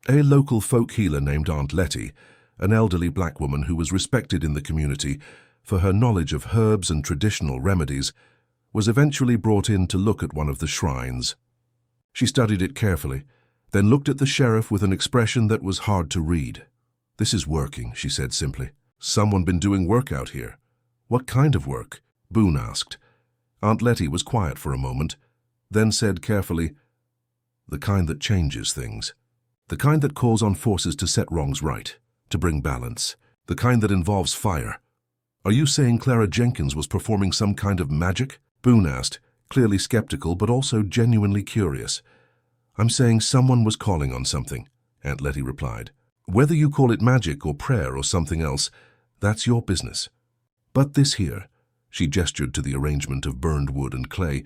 A local folk healer named Aunt Letty, an elderly black woman who was respected in the community for her knowledge of herbs and traditional remedies, was eventually brought in to look at one of the shrines. She studied it carefully, then looked at the sheriff with an expression that was hard to read. "This is working," she said simply. "Someone been doing work out here." "What kind of work?" Boone asked. Aunt Letty was quiet for a moment, then said carefully, "The kind that changes things. The kind that calls on forces to set wrongs right, to bring balance. The kind that involves fire." "Are you saying Clara Jenkins was performing some kind of magic?" Boone asked, clearly skeptical but also genuinely curious. "I'm saying someone was calling on something," Aunt Letty replied. "Whether you call it magic or prayer or something else, that's your business. But this here," she gestured to the arrangement of burned wood and clay,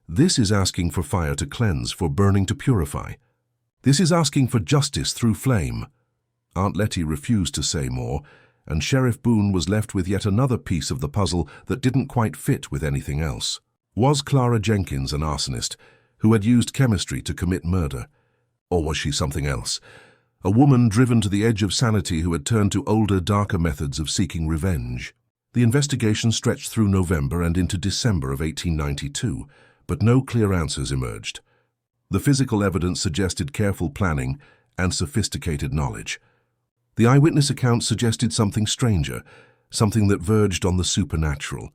"this is asking for fire to cleanse, for burning to purify. This is asking for justice through flame." Aunt Letty refused to say more, and Sheriff Boone was left with yet another piece of the puzzle that didn't quite fit with anything else. Was Clara Jenkins an arsonist who had used chemistry to commit murder? Or was she something else? A woman driven to the edge of sanity who had turned to older, darker methods of seeking revenge. The investigation stretched through November and into December of 1892, but no clear answers emerged. The physical evidence suggested careful planning and sophisticated knowledge. The eyewitness account suggested something stranger, something that verged on the supernatural.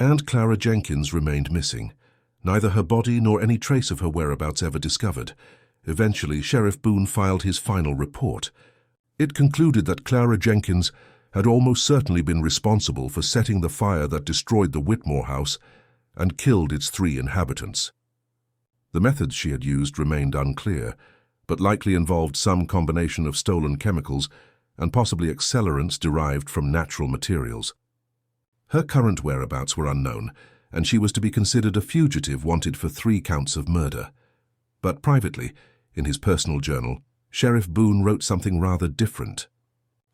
And Clara Jenkins remained missing. Neither her body nor any trace of her whereabouts ever discovered. Eventually, Sheriff Boone filed his final report. It concluded that Clara Jenkins had almost certainly been responsible for setting the fire that destroyed the Whitmore house and killed its 3 inhabitants. The methods she had used remained unclear, but likely involved some combination of stolen chemicals and possibly accelerants derived from natural materials. Her current whereabouts were unknown, and she was to be considered a fugitive wanted for 3 counts of murder. But privately, in his personal journal, Sheriff Boone wrote something rather different.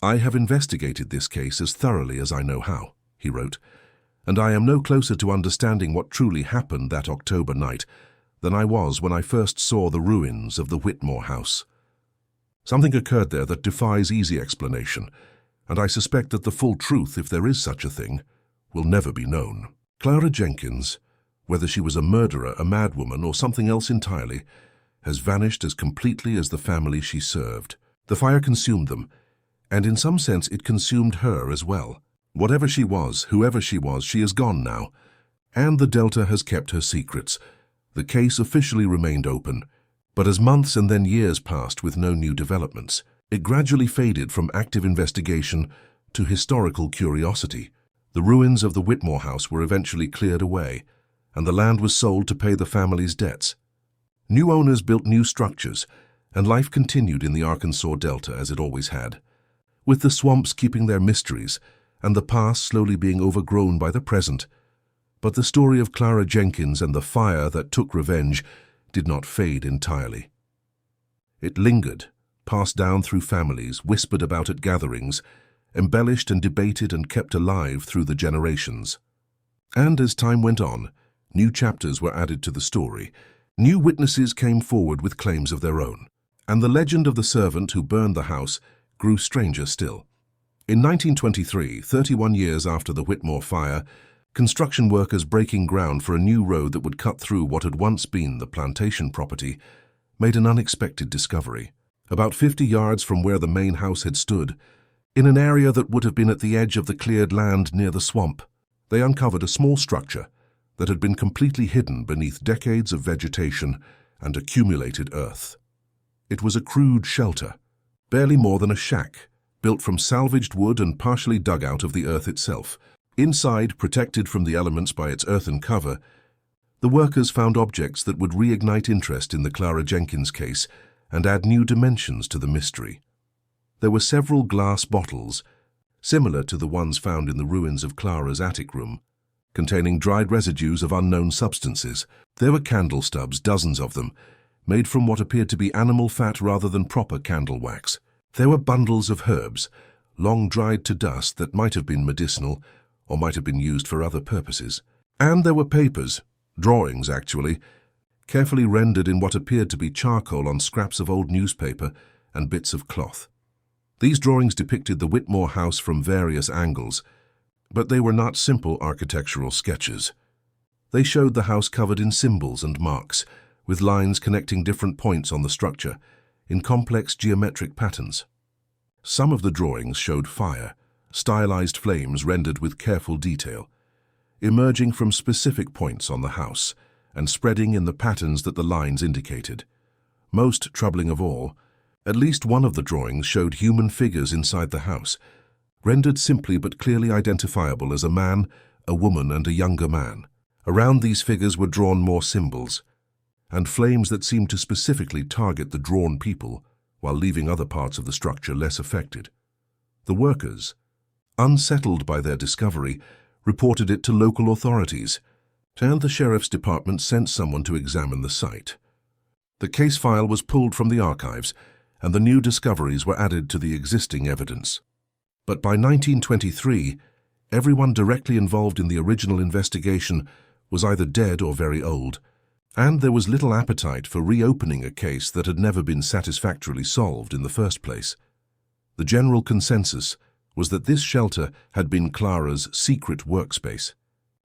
"I have investigated this case as thoroughly as I know how," he wrote, "and I am no closer to understanding what truly happened that October night than I was when I first saw the ruins of the Whitmore house. Something occurred there that defies easy explanation, and I suspect that the full truth, if there is such a thing, will never be known. Clara Jenkins, whether she was a murderer, a madwoman, or something else entirely, has vanished as completely as the family she served. The fire consumed them, and in some sense it consumed her as well. Whatever she was, whoever she was, she is gone now, and the Delta has kept her secrets. The case officially remained open, but as months and then years passed with no new developments, it gradually faded from active investigation to historical curiosity. The ruins of the Whitmore house were eventually cleared away, and the land was sold to pay the family's debts. New owners built new structures, and life continued in the Arkansas Delta as it always had, with the swamps keeping their mysteries and the past slowly being overgrown by the present. But the story of Clara Jenkins and the fire that took revenge did not fade entirely. It lingered, passed down through families, whispered about at gatherings, embellished and debated and kept alive through the generations. And as time went on, new chapters were added to the story. New witnesses came forward with claims of their own, and the legend of the servant who burned the house grew stranger still. In 1923, 31 years after the Whitmore fire, Construction workers breaking ground for a new road that would cut through what had once been the plantation property made an unexpected discovery. About 50 yards from where the main house had stood, in an area that would have been at the edge of the cleared land near the swamp, they uncovered a small structure that had been completely hidden beneath decades of vegetation and accumulated earth. It was a crude shelter, barely more than a shack, built from salvaged wood and partially dug out of the earth itself. Inside, protected from the elements by its earthen cover, the workers found objects that would reignite interest in the Clara Jenkins case and add new dimensions to the mystery. There were several glass bottles, similar to the ones found in the ruins of Clara's attic room, containing dried residues of unknown substances. There were candle stubs, dozens of them, made from what appeared to be animal fat rather than proper candle wax. There were bundles of herbs, long dried to dust, that might have been medicinal or might have been used for other purposes. And there were papers, drawings actually, carefully rendered in what appeared to be charcoal on scraps of old newspaper and bits of cloth. These drawings depicted the Whitmore house from various angles, but they were not simple architectural sketches. They showed the house covered in symbols and marks, with lines connecting different points on the structure, in complex geometric patterns. Some of the drawings showed fire, stylized flames rendered with careful detail, emerging from specific points on the house and spreading in the patterns that the lines indicated. Most troubling of all, at least one of the drawings showed human figures inside the house, rendered simply but clearly identifiable as a man, a woman, and a younger man. Around these figures were drawn more symbols, and flames that seemed to specifically target the drawn people, while leaving other parts of the structure less affected. The workers, unsettled by their discovery, reported it to local authorities, and the sheriff's department sent someone to examine the site. The case file was pulled from the archives, and the new discoveries were added to the existing evidence. But by 1923, everyone directly involved in the original investigation was either dead or very old, and there was little appetite for reopening a case that had never been satisfactorily solved in the first place. The general consensus was that this shelter had been Clara's secret workspace,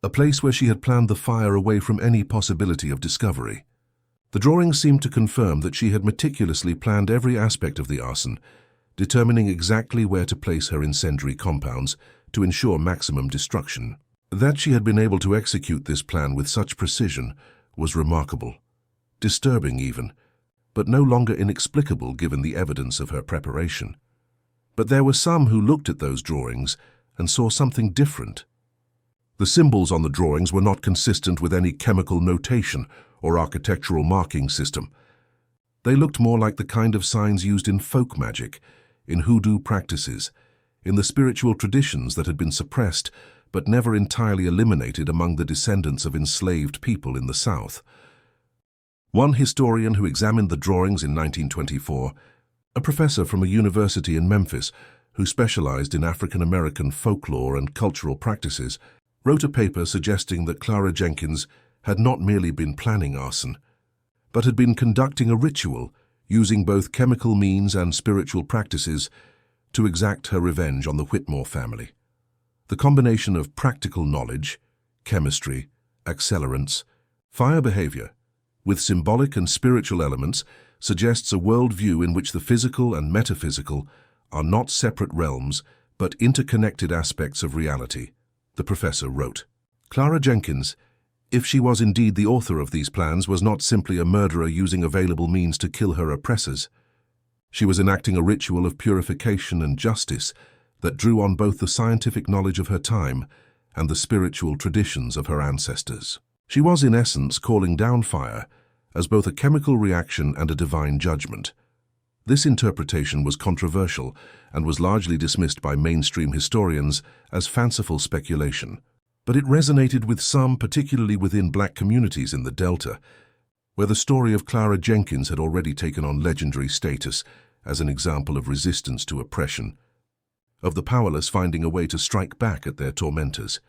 a place where she had planned the fire away from any possibility of discovery. The drawings seemed to confirm that she had meticulously planned every aspect of the arson, determining exactly where to place her incendiary compounds to ensure maximum destruction. That she had been able to execute this plan with such precision was remarkable, disturbing even, but no longer inexplicable given the evidence of her preparation. But there were some who looked at those drawings and saw something different. The symbols on the drawings were not consistent with any chemical notation or architectural marking system. They looked more like the kind of signs used in folk magic, in hoodoo practices, in the spiritual traditions that had been suppressed but never entirely eliminated among the descendants of enslaved people in the South. One historian who examined the drawings in 1924, a professor from a university in Memphis who specialized in African American folklore and cultural practices, wrote a paper suggesting that Clara Jenkins had not merely been planning arson, but had been conducting a ritual using both chemical means and spiritual practices to exact her revenge on the Whitmore family. The combination of practical knowledge, chemistry, accelerants, fire behavior, with symbolic and spiritual elements suggests a worldview in which the physical and metaphysical are not separate realms but interconnected aspects of reality, the professor wrote. Clara Jenkins, if she was indeed the author of these plans, was not simply a murderer using available means to kill her oppressors. She was enacting a ritual of purification and justice that drew on both the scientific knowledge of her time and the spiritual traditions of her ancestors. She was, in essence, calling down fire as both a chemical reaction and a divine judgment. This interpretation was controversial and was largely dismissed by mainstream historians as fanciful speculation. But it resonated with some, particularly within black communities in the Delta, where the story of Clara Jenkins had already taken on legendary status as an example of resistance to oppression, of the powerless finding a way to strike back at their tormentors.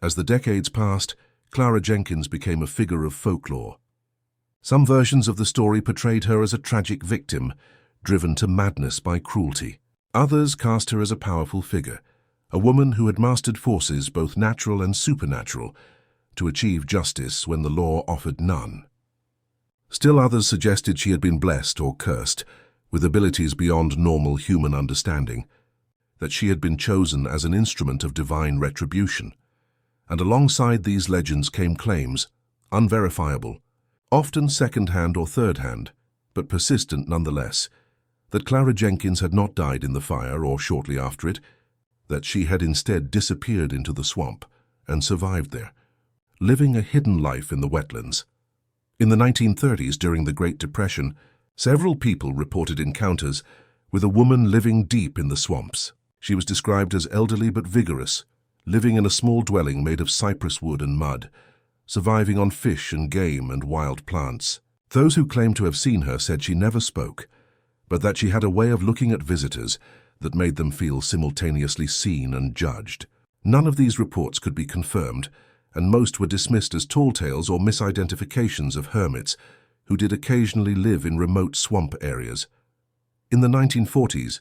As the decades passed, Clara Jenkins became a figure of folklore. Some versions of the story portrayed her as a tragic victim, driven to madness by cruelty. Others cast her as a powerful figure, a woman who had mastered forces both natural and supernatural to achieve justice when the law offered none. Still others suggested she had been blessed or cursed with abilities beyond normal human understanding, that she had been chosen as an instrument of divine retribution. And alongside these legends came claims, unverifiable, often second-hand or third-hand, but persistent nonetheless, that Clara Jenkins had not died in the fire or shortly after it, that she had instead disappeared into the swamp and survived there, living a hidden life in the wetlands. In the 1930s, during the Great Depression, several people reported encounters with a woman living deep in the swamps. She was described as elderly but vigorous, living in a small dwelling made of cypress wood and mud, surviving on fish and game and wild plants. Those who claimed to have seen her said she never spoke, but that she had a way of looking at visitors that made them feel simultaneously seen and judged. None of these reports could be confirmed, and most were dismissed as tall tales or misidentifications of hermits who did occasionally live in remote swamp areas. In the 1940s,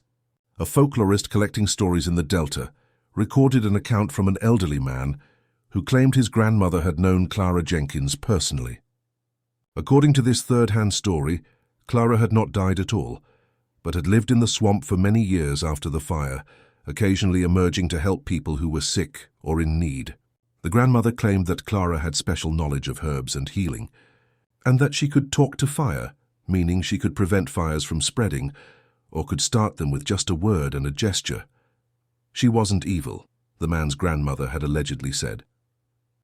a folklorist collecting stories in the Delta recorded an account from an elderly man who claimed his grandmother had known Clara Jenkins personally. According to this third-hand story, Clara had not died at all, but had lived in the swamp for many years after the fire, occasionally emerging to help people who were sick or in need. The grandmother claimed that Clara had special knowledge of herbs and healing, and that she could talk to fire, meaning she could prevent fires from spreading, or could start them with just a word and a gesture. She wasn't evil, the man's grandmother had allegedly said.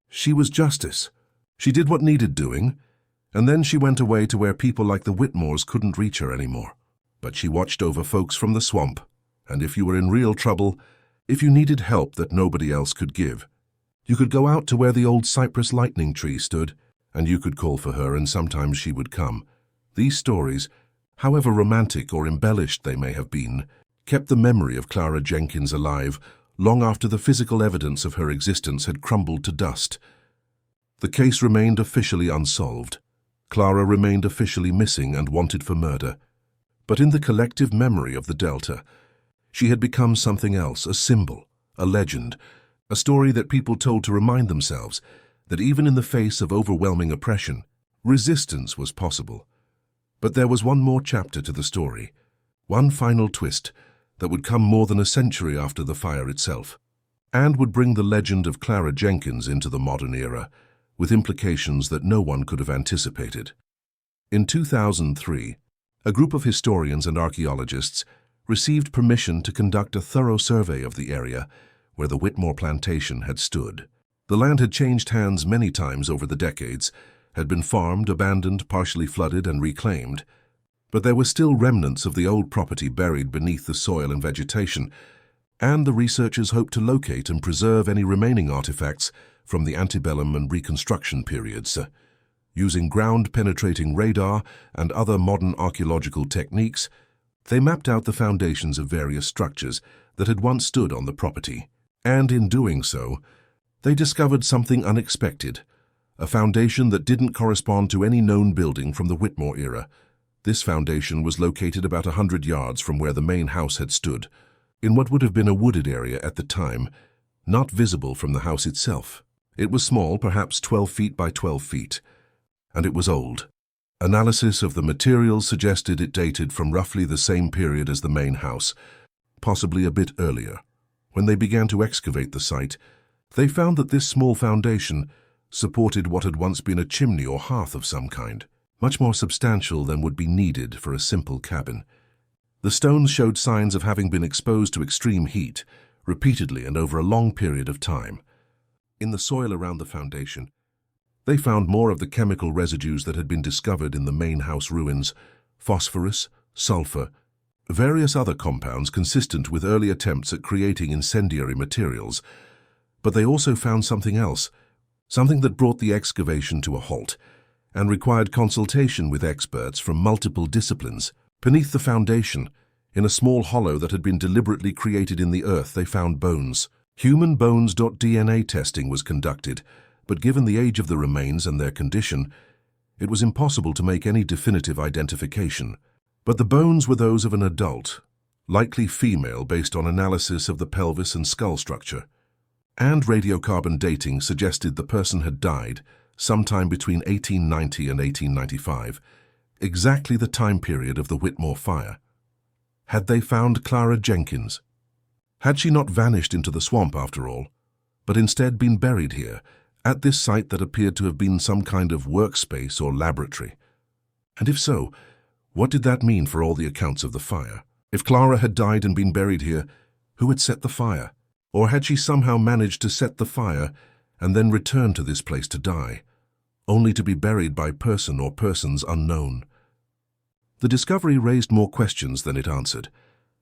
She was justice. She did what needed doing, and then she went away to where people like the Whitmores couldn't reach her anymore. But she watched over folks from the swamp, and if you were in real trouble, if you needed help that nobody else could give, you could go out to where the old cypress lightning tree stood, and you could call for her, and sometimes she would come. These stories, however romantic or embellished they may have been, kept the memory of Clara Jenkins alive long after the physical evidence of her existence had crumbled to dust. The case remained officially unsolved. Clara remained officially missing and wanted for murder. But in the collective memory of the Delta, she had become something else, a symbol, a legend, a story that people told to remind themselves that even in the face of overwhelming oppression, resistance was possible. But there was one more chapter to the story, one final twist that would come more than a century after the fire itself, and would bring the legend of Clara Jenkins into the modern era, with implications that no one could have anticipated. In 2003, a group of historians and archaeologists received permission to conduct a thorough survey of the area where the Whitmore plantation had stood. The land had changed hands many times over the decades, had been farmed, abandoned, partially flooded, and reclaimed. But there were still remnants of the old property buried beneath the soil and vegetation, and the researchers hoped to locate and preserve any remaining artifacts from the antebellum and Reconstruction periods. Using ground-penetrating radar and other modern archaeological techniques, they mapped out the foundations of various structures that had once stood on the property. And in doing so, they discovered something unexpected, a foundation that didn't correspond to any known building from the Whitmore era. This foundation was located about 100 yards from where the main house had stood, in what would have been a wooded area at the time, not visible from the house itself. It was small, perhaps 12 feet by 12 feet, and it was old. Analysis of the materials suggested it dated from roughly the same period as the main house, possibly a bit earlier. When they began to excavate the site, they found that this small foundation supported what had once been a chimney or hearth of some kind, much more substantial than would be needed for a simple cabin. The stones showed signs of having been exposed to extreme heat, repeatedly and over a long period of time. In the soil around the foundation, they found more of the chemical residues that had been discovered in the main house ruins: phosphorus, sulfur, various other compounds consistent with early attempts at creating incendiary materials. But they also found something else, something that brought the excavation to a halt and required consultation with experts from multiple disciplines. Beneath the foundation, in a small hollow that had been deliberately created in the earth, they found bones. Human bones.DNA testing was conducted, but given the age of the remains and their condition, it was impossible to make any definitive identification. But the bones were those of an adult, likely female based on analysis of the pelvis and skull structure. And radiocarbon dating suggested the person had died sometime between 1890 and 1895, exactly the time period of the Whitmore fire. Had they found Clara Jenkins? Had she not vanished into the swamp after all, but instead been buried here, at this site that appeared to have been some kind of workspace or laboratory? And if so, what did that mean for all the accounts of the fire? If Clara had died and been buried here, who had set the fire? Or had she somehow managed to set the fire and then return to this place to die, only to be buried by person or persons unknown? The discovery raised more questions than it answered,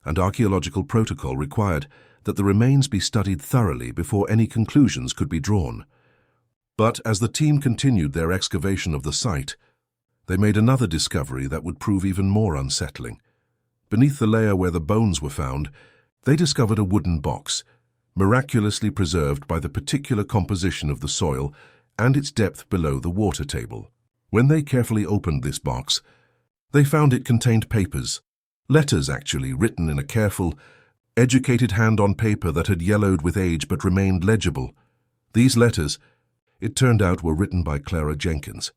and archaeological protocol required that the remains be studied thoroughly before any conclusions could be drawn. But as the team continued their excavation of the site, they made another discovery that would prove even more unsettling. Beneath the layer where the bones were found, they discovered a wooden box, miraculously preserved by the particular composition of the soil and its depth below the water table. When they carefully opened this box, they found it contained papers, letters actually, written in a careful, educated hand on paper that had yellowed with age but remained legible. These letters, it turned out, were written by Clara Jenkins.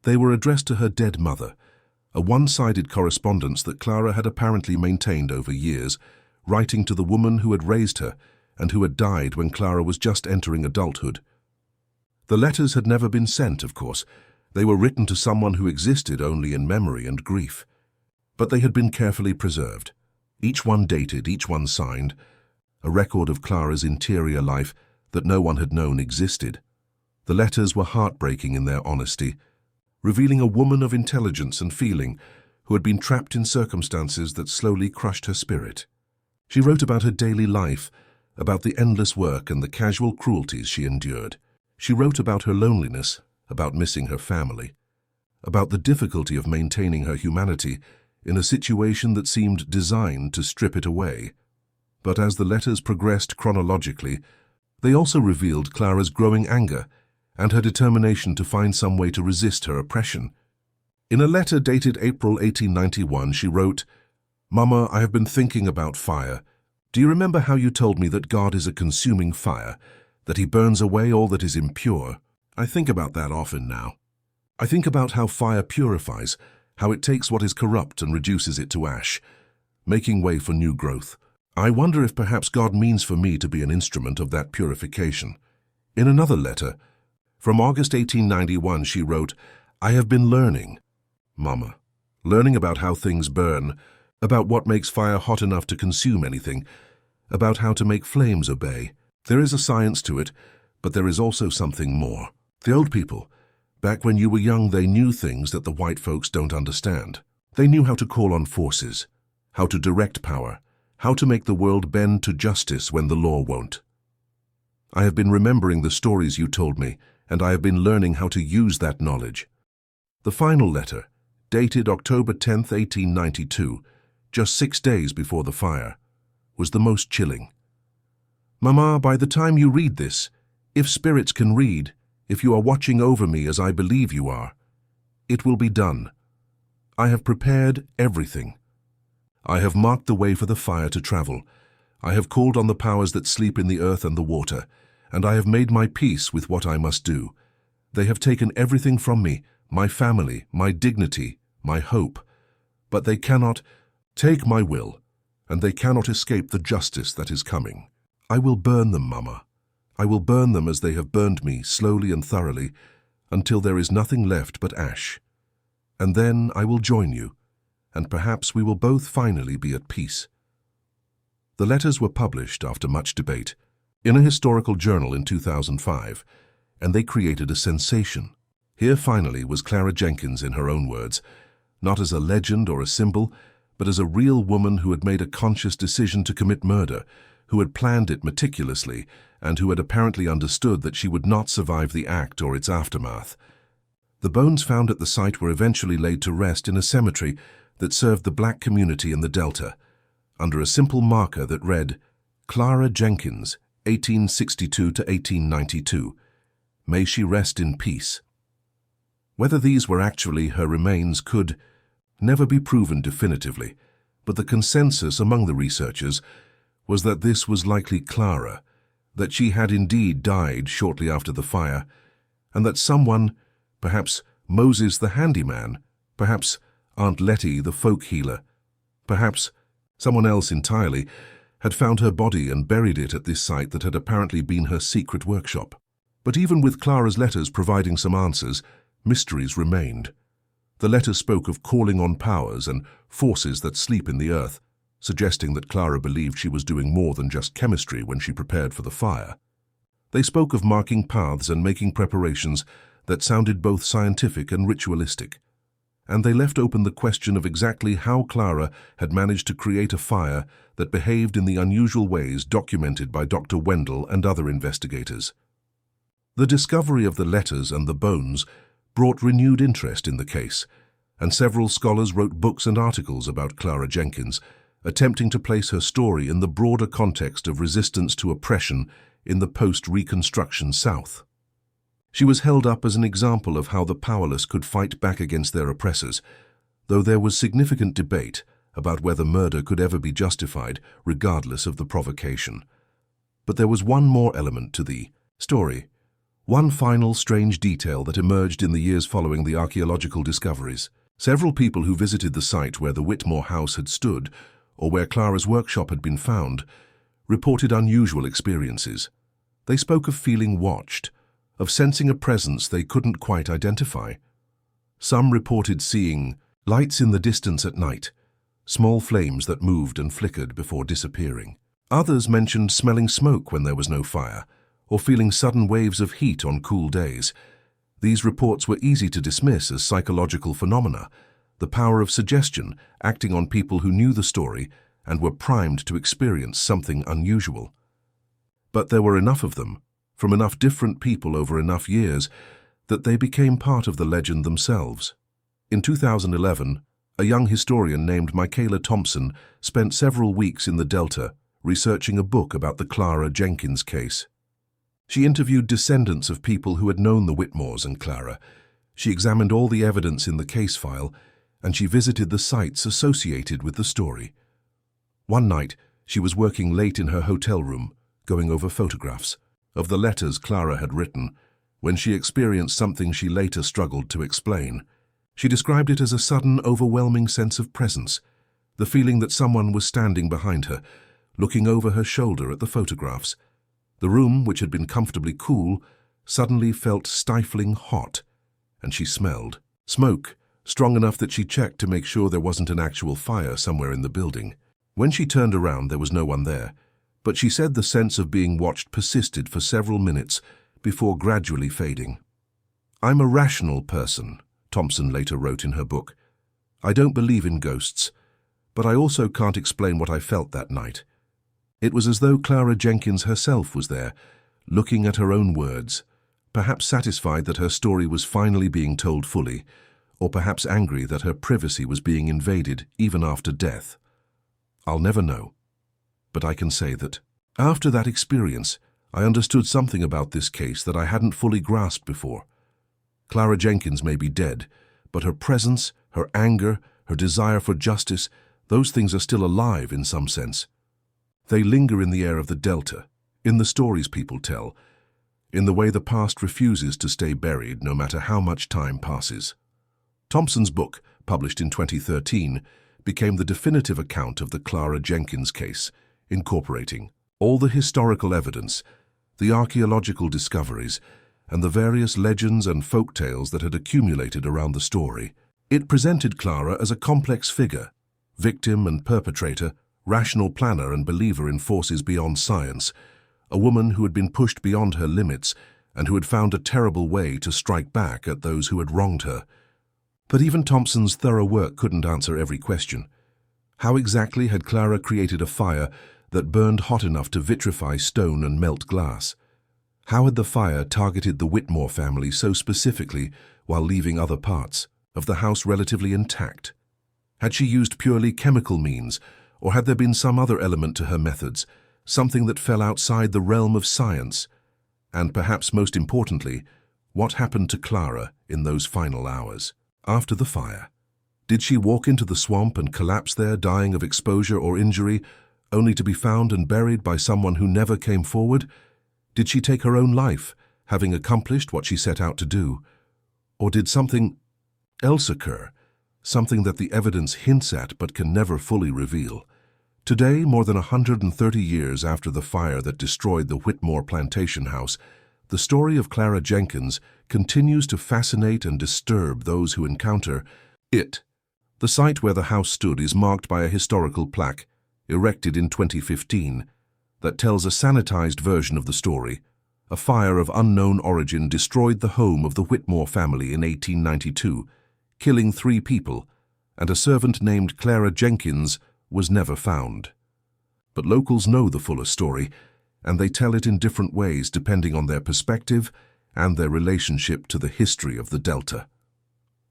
They were addressed to her dead mother, a one-sided correspondence that Clara had apparently maintained over years, writing to the woman who had raised her and who had died when Clara was just entering adulthood. The letters had never been sent, of course. They were written to someone who existed only in memory and grief. But they had been carefully preserved, each one dated, each one signed, a record of Clara's interior life that no one had known existed. The letters were heartbreaking in their honesty, revealing a woman of intelligence and feeling who had been trapped in circumstances that slowly crushed her spirit. She wrote about her daily life, about the endless work and the casual cruelties she endured. She wrote about her loneliness, about missing her family, about the difficulty of maintaining her humanity in a situation that seemed designed to strip it away. But as the letters progressed chronologically, they also revealed Clara's growing anger and her determination to find some way to resist her oppression. In a letter dated April 1891, she wrote, "Mama, I have been thinking about fire. Do you remember how you told me that God is a consuming fire, that he burns away all that is impure? I think about that often now. I think about how fire purifies, how it takes what is corrupt and reduces it to ash, making way for new growth. I wonder if perhaps God means for me to be an instrument of that purification." In another letter, from August 1891, she wrote, "I have been learning, Mama, learning about how things burn, about what makes fire hot enough to consume anything, about how to make flames obey. There is a science to it, but there is also something more. The old people, back when you were young, they knew things that the white folks don't understand. They knew how to call on forces, how to direct power, how to make the world bend to justice when the law won't. I have been remembering the stories you told me, and I have been learning how to use that knowledge." The final letter, dated October 10, 1892, just 6 days before the fire, was the most chilling. "Mama, by the time you read this, if spirits can read, if you are watching over me as I believe you are, it will be done. I have prepared everything. I have marked the way for the fire to travel. I have called on the powers that sleep in the earth and the water, and I have made my peace with what I must do. They have taken everything from me, my family, my dignity, my hope, but they cannot take my will, and they cannot escape the justice that is coming. I will burn them, Mama. I will burn them as they have burned me, slowly and thoroughly, until there is nothing left but ash. And then I will join you, and perhaps we will both finally be at peace." The letters were published after much debate in a historical journal in 2005, and they created a sensation. Here finally was Clara Jenkins in her own words, not as a legend or a symbol, but as a real woman who had made a conscious decision to commit murder, who had planned it meticulously, and who had apparently understood that she would not survive the act or its aftermath. The bones found at the site were eventually laid to rest in a cemetery that served the black community in the Delta, under a simple marker that read, "Clara Jenkins, 1862 to 1892. May she rest in peace." Whether these were actually her remains could never be proven definitively, But the consensus among the researchers was that this was likely Clara, that she had indeed died shortly after the fire, and that someone, perhaps Moses the handyman, perhaps Aunt Letty the folk healer, perhaps someone else entirely, had found her body and buried it at this site that had apparently been her secret workshop. But even with Clara's letters providing some answers, mysteries remained. The letters spoke of calling on powers and forces that sleep in the earth, suggesting that Clara believed she was doing more than just chemistry when she prepared for the fire. They spoke of marking paths and making preparations that sounded both scientific and ritualistic. And they left open the question of exactly how Clara had managed to create a fire that behaved in the unusual ways documented by Dr. Wendell and other investigators. The discovery of the letters and the bones brought renewed interest in the case, and several scholars wrote books and articles about Clara Jenkins, attempting to place her story in the broader context of resistance to oppression in the post-Reconstruction South. She was held up as an example of how the powerless could fight back against their oppressors, though there was significant debate about whether murder could ever be justified, regardless of the provocation. But there was one more element to the story, one final strange detail that emerged in the years following the archaeological discoveries. Several people who visited the site where the Whitmore house had stood, or where Clara's workshop had been found, reported unusual experiences. They spoke of feeling watched, of sensing a presence they couldn't quite identify. Some reported seeing lights in the distance at night, small flames that moved and flickered before disappearing. Others mentioned smelling smoke when there was no fire, or feeling sudden waves of heat on cool days. These reports were easy to dismiss as psychological phenomena, the power of suggestion acting on people who knew the story and were primed to experience something unusual. But there were enough of them, from enough different people over enough years, that they became part of the legend themselves. In 2011, a young historian named Michaela Thompson spent several weeks in the Delta researching a book about the Clara Jenkins case. She interviewed descendants of people who had known the Whitmores and Clara. She examined all the evidence in the case file, and she visited the sites associated with the story. One night, she was working late in her hotel room, going over photographs of the letters Clara had written, when she experienced something she later struggled to explain. She described it as a sudden, overwhelming sense of presence, the feeling that someone was standing behind her, looking over her shoulder at the photographs. The room, which had been comfortably cool, suddenly felt stifling hot, and she smelled smoke, strong enough that she checked to make sure there wasn't an actual fire somewhere in the building. When she turned around, there was no one there, but she said the sense of being watched persisted for several minutes before gradually fading. "I'm a rational person," Thompson later wrote in her book. "I don't believe in ghosts, but I also can't explain what I felt that night. It was as though Clara Jenkins herself was there, looking at her own words, perhaps satisfied that her story was finally being told fully, or perhaps angry that her privacy was being invaded even after death. I'll never know. But I can say that after that experience, I understood something about this case that I hadn't fully grasped before. Clara Jenkins may be dead, but her presence, her anger, her desire for justice, those things are still alive in some sense. They linger in the air of the Delta, in the stories people tell, in the way the past refuses to stay buried no matter how much time passes." Thompson's book, published in 2013, became the definitive account of the Clara Jenkins case, incorporating all the historical evidence, the archaeological discoveries, and the various legends and folk tales that had accumulated around the story. It presented Clara as a complex figure, victim and perpetrator, rational planner and believer in forces beyond science, a woman who had been pushed beyond her limits and who had found a terrible way to strike back at those who had wronged her. But even Thompson's thorough work couldn't answer every question. How exactly had Clara created a fire that burned hot enough to vitrify stone and melt glass? How had the fire targeted the Whitmore family so specifically while leaving other parts of the house relatively intact? Had she used purely chemical means, or had there been some other element to her methods, something that fell outside the realm of science? And perhaps most importantly, what happened to Clara in those final hours? After the fire, Did she walk into the swamp and collapse there, dying of exposure or injury, only to be found and buried by someone who never came forward? Did she take her own life, having accomplished what she set out to do? Or did something else occur, something that the evidence hints at but can never fully reveal? Today, more than 130 years after the fire that destroyed the Whitmore plantation house, the story of Clara Jenkins continues to fascinate and disturb those who encounter it. The site where the house stood is marked by a historical plaque, erected in 2015, that tells a sanitized version of the story. A fire of unknown origin destroyed the home of the Whitmore family in 1892, killing 3 people, and a servant named Clara Jenkins was never found. But locals know the fuller story, and they tell it in different ways depending on their perspective and their relationship to the history of the Delta.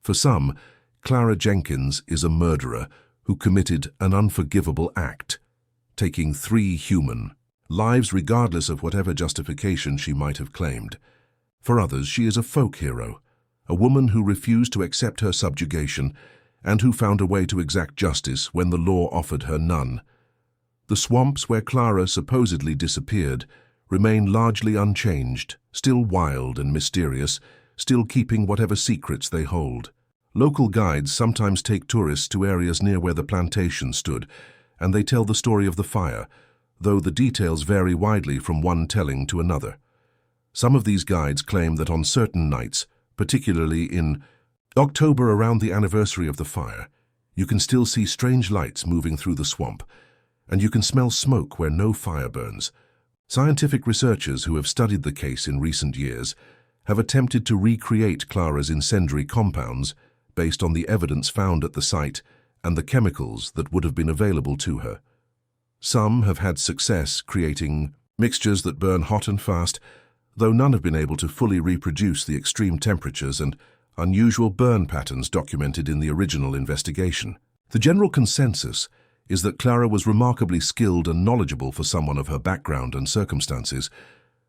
For some, Clara Jenkins is a murderer who committed an unforgivable act, taking 3 human lives regardless of whatever justification she might have claimed. For others, she is a folk hero, a woman who refused to accept her subjugation and who found a way to exact justice when the law offered her none. The swamps where Clara supposedly disappeared remain largely unchanged, still wild and mysterious, still keeping whatever secrets they hold. Local guides sometimes take tourists to areas near where the plantation stood, and they tell the story of the fire, though the details vary widely from one telling to another. Some of these guides claim that on certain nights, particularly in October around the anniversary of the fire, you can still see strange lights moving through the swamp, and you can smell smoke where no fire burns. Scientific researchers who have studied the case in recent years have attempted to recreate Clara's incendiary compounds based on the evidence found at the site and the chemicals that would have been available to her. Some have had success creating mixtures that burn hot and fast, though none have been able to fully reproduce the extreme temperatures and unusual burn patterns documented in the original investigation. The general consensus is that Clara was remarkably skilled and knowledgeable for someone of her background and circumstances,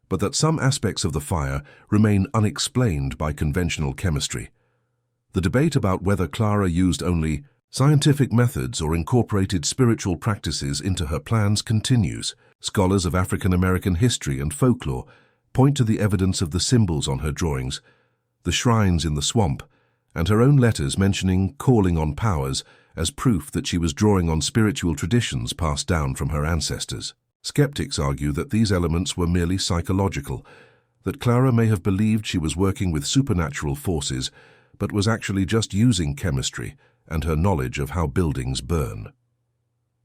but that some aspects of the fire remain unexplained by conventional chemistry. The debate about whether Clara used only scientific methods or incorporated spiritual practices into her plans continues. Scholars of African American history and folklore point to the evidence of the symbols on her drawings, the shrines in the swamp, and her own letters mentioning calling on powers as proof that she was drawing on spiritual traditions passed down from her ancestors. Skeptics argue that these elements were merely psychological, that Clara may have believed she was working with supernatural forces, but was actually just using chemistry and her knowledge of how buildings burn.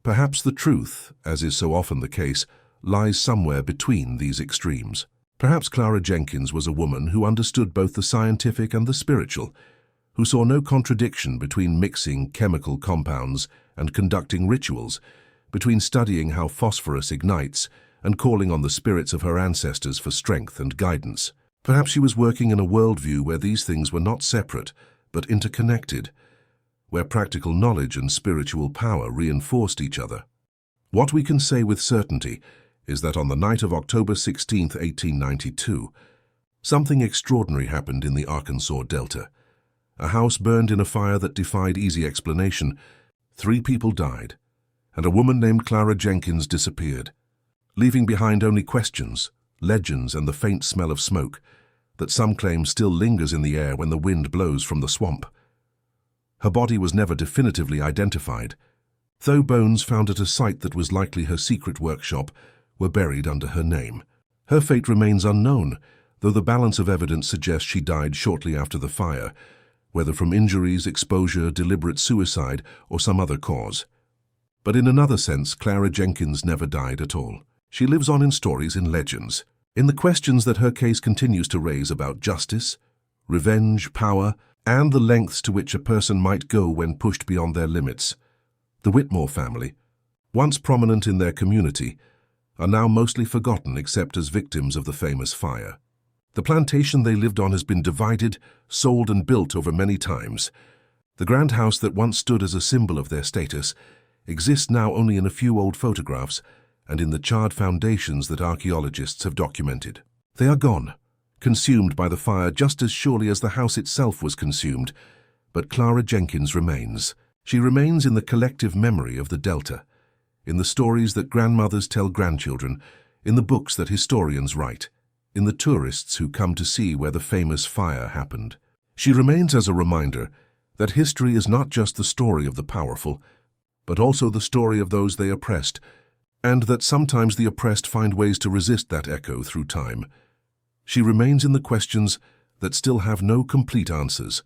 Perhaps the truth, as is so often the case, lies somewhere between these extremes. Perhaps Clara Jenkins was a woman who understood both the scientific and the spiritual, who saw no contradiction between mixing chemical compounds and conducting rituals, between studying how phosphorus ignites and calling on the spirits of her ancestors for strength and guidance. Perhaps she was working in a worldview where these things were not separate, but interconnected, where practical knowledge and spiritual power reinforced each other. What we can say with certainty is that on the night of October 16, 1892, something extraordinary happened in the Arkansas Delta. A house burned in a fire that defied easy explanation. 3 people died, and a woman named Clara Jenkins disappeared, leaving behind only questions, legends, and the faint smell of smoke that some claim still lingers in the air when the wind blows from the swamp. Her body was never definitively identified, though bones found at a site that was likely her secret workshop were buried under her name. Her fate remains unknown, though the balance of evidence suggests she died shortly after the fire, whether from injuries, exposure, deliberate suicide, or some other cause. But in another sense, Clara Jenkins never died at all. She lives on in stories and legends, in the questions that her case continues to raise about justice, revenge, power, and the lengths to which a person might go when pushed beyond their limits. The Whitmore family, once prominent in their community, are now mostly forgotten except as victims of the famous fire. The plantation they lived on has been divided, sold, and built over many times. The grand house that once stood as a symbol of their status exists now only in a few old photographs and in the charred foundations that archaeologists have documented. They are gone, consumed by the fire just as surely as the house itself was consumed, but Clara Jenkins remains. She remains in the collective memory of the Delta, in the stories that grandmothers tell grandchildren, in the books that historians write, in the tourists who come to see where the famous fire happened. She remains as a reminder that history is not just the story of the powerful, but also the story of those they oppressed, and that sometimes the oppressed find ways to resist that echo through time. She remains in the questions that still have no complete answers.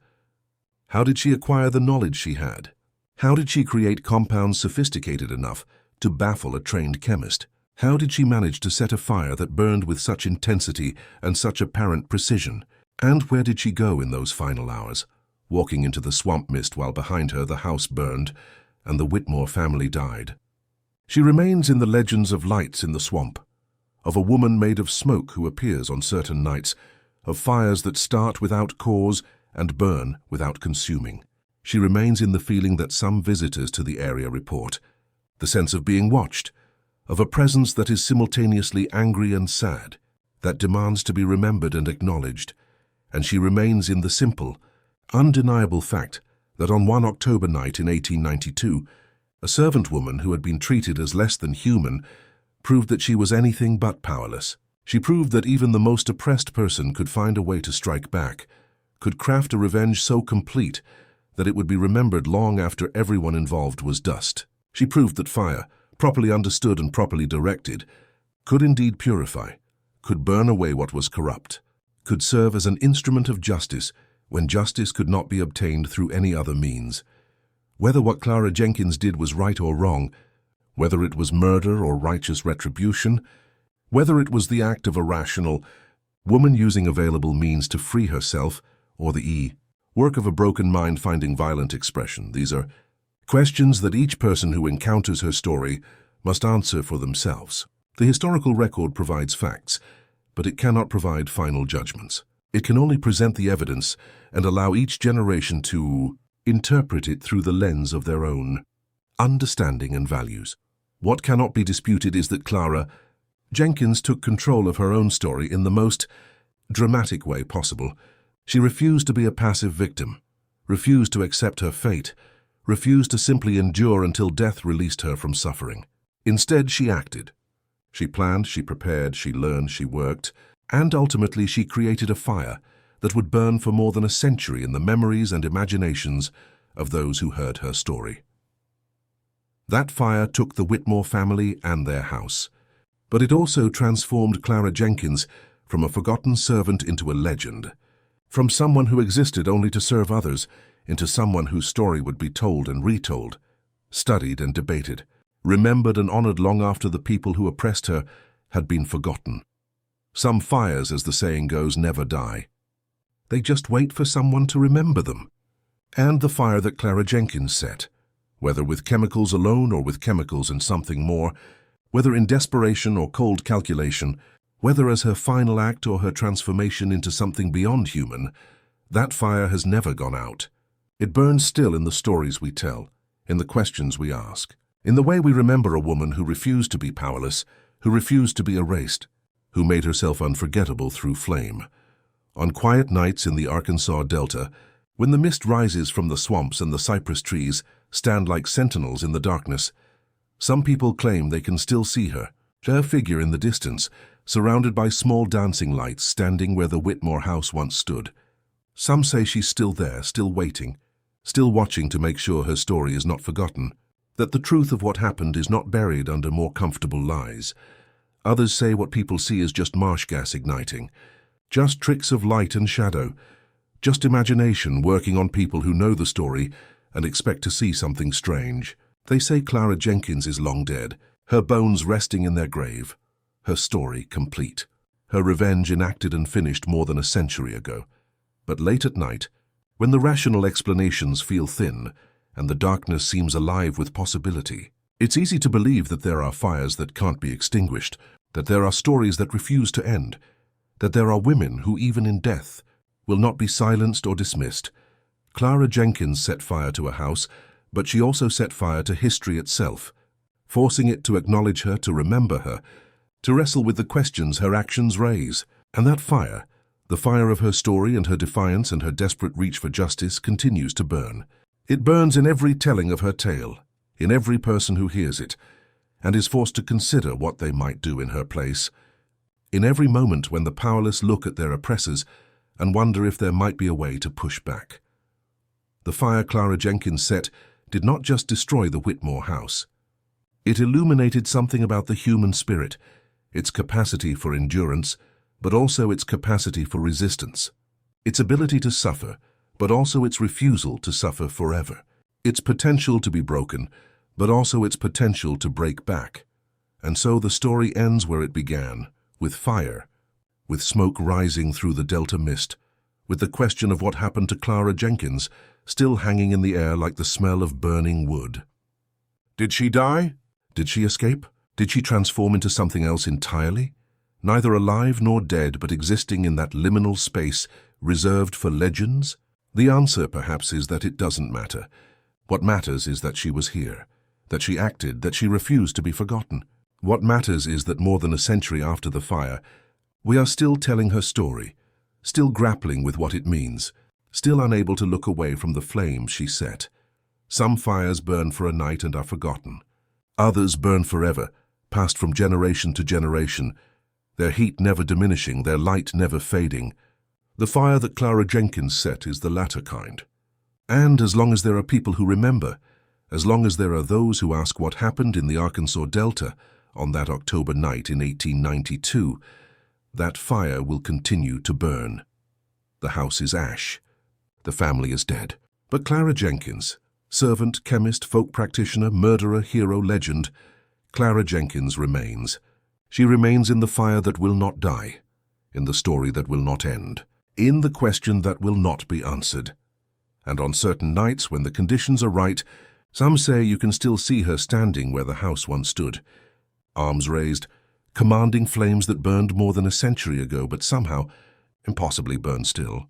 How did she acquire the knowledge she had? How did she create compounds sophisticated enough to baffle a trained chemist? How did she manage to set a fire that burned with such intensity and such apparent precision? And where did she go in those final hours, walking into the swamp mist while behind her the house burned and the Whitmore family died? She remains in the legends of lights in the swamp, of a woman made of smoke who appears on certain nights, of fires that start without cause and burn without consuming. She remains in the feeling that some visitors to the area report, the sense of being watched, of a presence that is simultaneously angry and sad, that demands to be remembered and acknowledged. And she remains in the simple, undeniable fact that on one October night in 1892, a servant woman who had been treated as less than human proved that she was anything but powerless. She proved that even the most oppressed person could find a way to strike back, could craft a revenge so complete that it would be remembered long after everyone involved was dust. She proved that fire, properly understood and properly directed, could indeed purify, could burn away what was corrupt, could serve as an instrument of justice when justice could not be obtained through any other means. Whether what Clara Jenkins did was right or wrong, whether it was murder or righteous retribution, whether it was the act of a rational woman using available means to free herself, or the work of a broken mind finding violent expression, these are questions that each person who encounters her story must answer for themselves. The historical record provides facts, but it cannot provide final judgments. It can only present the evidence and allow each generation to interpret it through the lens of their own understanding and values. What cannot be disputed is that Clara Jenkins took control of her own story in the most dramatic way possible. She refused to be a passive victim, refused to accept her fate, refused to simply endure until death released her from suffering. Instead, she acted. She planned, she prepared, she learned, she worked, and ultimately she created a fire that would burn for more than a century in the memories and imaginations of those who heard her story. That fire took the Whitmore family and their house, but it also transformed Clara Jenkins from a forgotten servant into a legend, from someone who existed only to serve others into someone whose story would be told and retold, studied and debated, remembered and honored long after the people who oppressed her had been forgotten. Some fires, as the saying goes, never die. They just wait for someone to remember them. And the fire that Clara Jenkins set, whether with chemicals alone or with chemicals and something more, whether in desperation or cold calculation, whether as her final act or her transformation into something beyond human, that fire has never gone out. It burns still in the stories we tell, in the questions we ask, in the way we remember a woman who refused to be powerless, who refused to be erased, who made herself unforgettable through flame. On quiet nights in the Arkansas Delta, when the mist rises from the swamps and the cypress trees stand like sentinels in the darkness, some people claim they can still see her figure in the distance, surrounded by small dancing lights standing where the Whitmore house once stood. Some say she's still there, still waiting, still watching to make sure her story is not forgotten, that the truth of what happened is not buried under more comfortable lies. Others say what people see is just marsh gas igniting, just tricks of light and shadow, just imagination working on people who know the story and expect to see something strange. They say Clara Jenkins is long dead, her bones resting in their grave, her story complete, her revenge enacted and finished more than a century ago. But late at night, when the rational explanations feel thin and the darkness seems alive with possibility, it's easy to believe that there are fires that can't be extinguished, that there are stories that refuse to end, that there are women who, even in death, will not be silenced or dismissed. Clara Jenkins set fire to a house, but she also set fire to history itself, forcing it to acknowledge her, to remember her, to wrestle with the questions her actions raise. And that fire, The fire of her story and her defiance and her desperate reach for justice continues to burn. It burns in every telling of her tale, in every person who hears it, and is forced to consider what they might do in her place. In every moment when the powerless look at their oppressors and wonder if there might be a way to push back. The fire Clara Jenkins set did not just destroy the Whitmore house. It illuminated something about the human spirit, its capacity for endurance, but also its capacity for resistance, its ability to suffer, but also its refusal to suffer forever, its potential to be broken, but also its potential to break back. And so the story ends where it began, with fire, with smoke rising through the Delta mist, with the question of what happened to Clara Jenkins still hanging in the air like the smell of burning wood. Did she die? Did she escape? Did she transform into something else entirely? Neither alive nor dead, but existing in that liminal space reserved for legends? The answer, perhaps, is that it doesn't matter. What matters is that she was here, that she acted, that she refused to be forgotten. What matters is that more than a century after the fire, we are still telling her story, still grappling with what it means, still unable to look away from the flame she set. Some fires burn for a night and are forgotten. Others burn forever, passed from generation to generation, their heat never diminishing, their light never fading. The fire that Clara Jenkins set is the latter kind. And as long as there are people who remember, as long as there are those who ask what happened in the Arkansas Delta on that October night in 1892, that fire will continue to burn. The house is ash. The family is dead. But Clara Jenkins, servant, chemist, folk practitioner, murderer, hero, legend, Clara Jenkins remains. She remains in the fire that will not die, in the story that will not end, in the question that will not be answered. And on certain nights, when the conditions are right, some say you can still see her standing where the house once stood, arms raised, commanding flames that burned more than a century ago, but somehow impossibly burn still.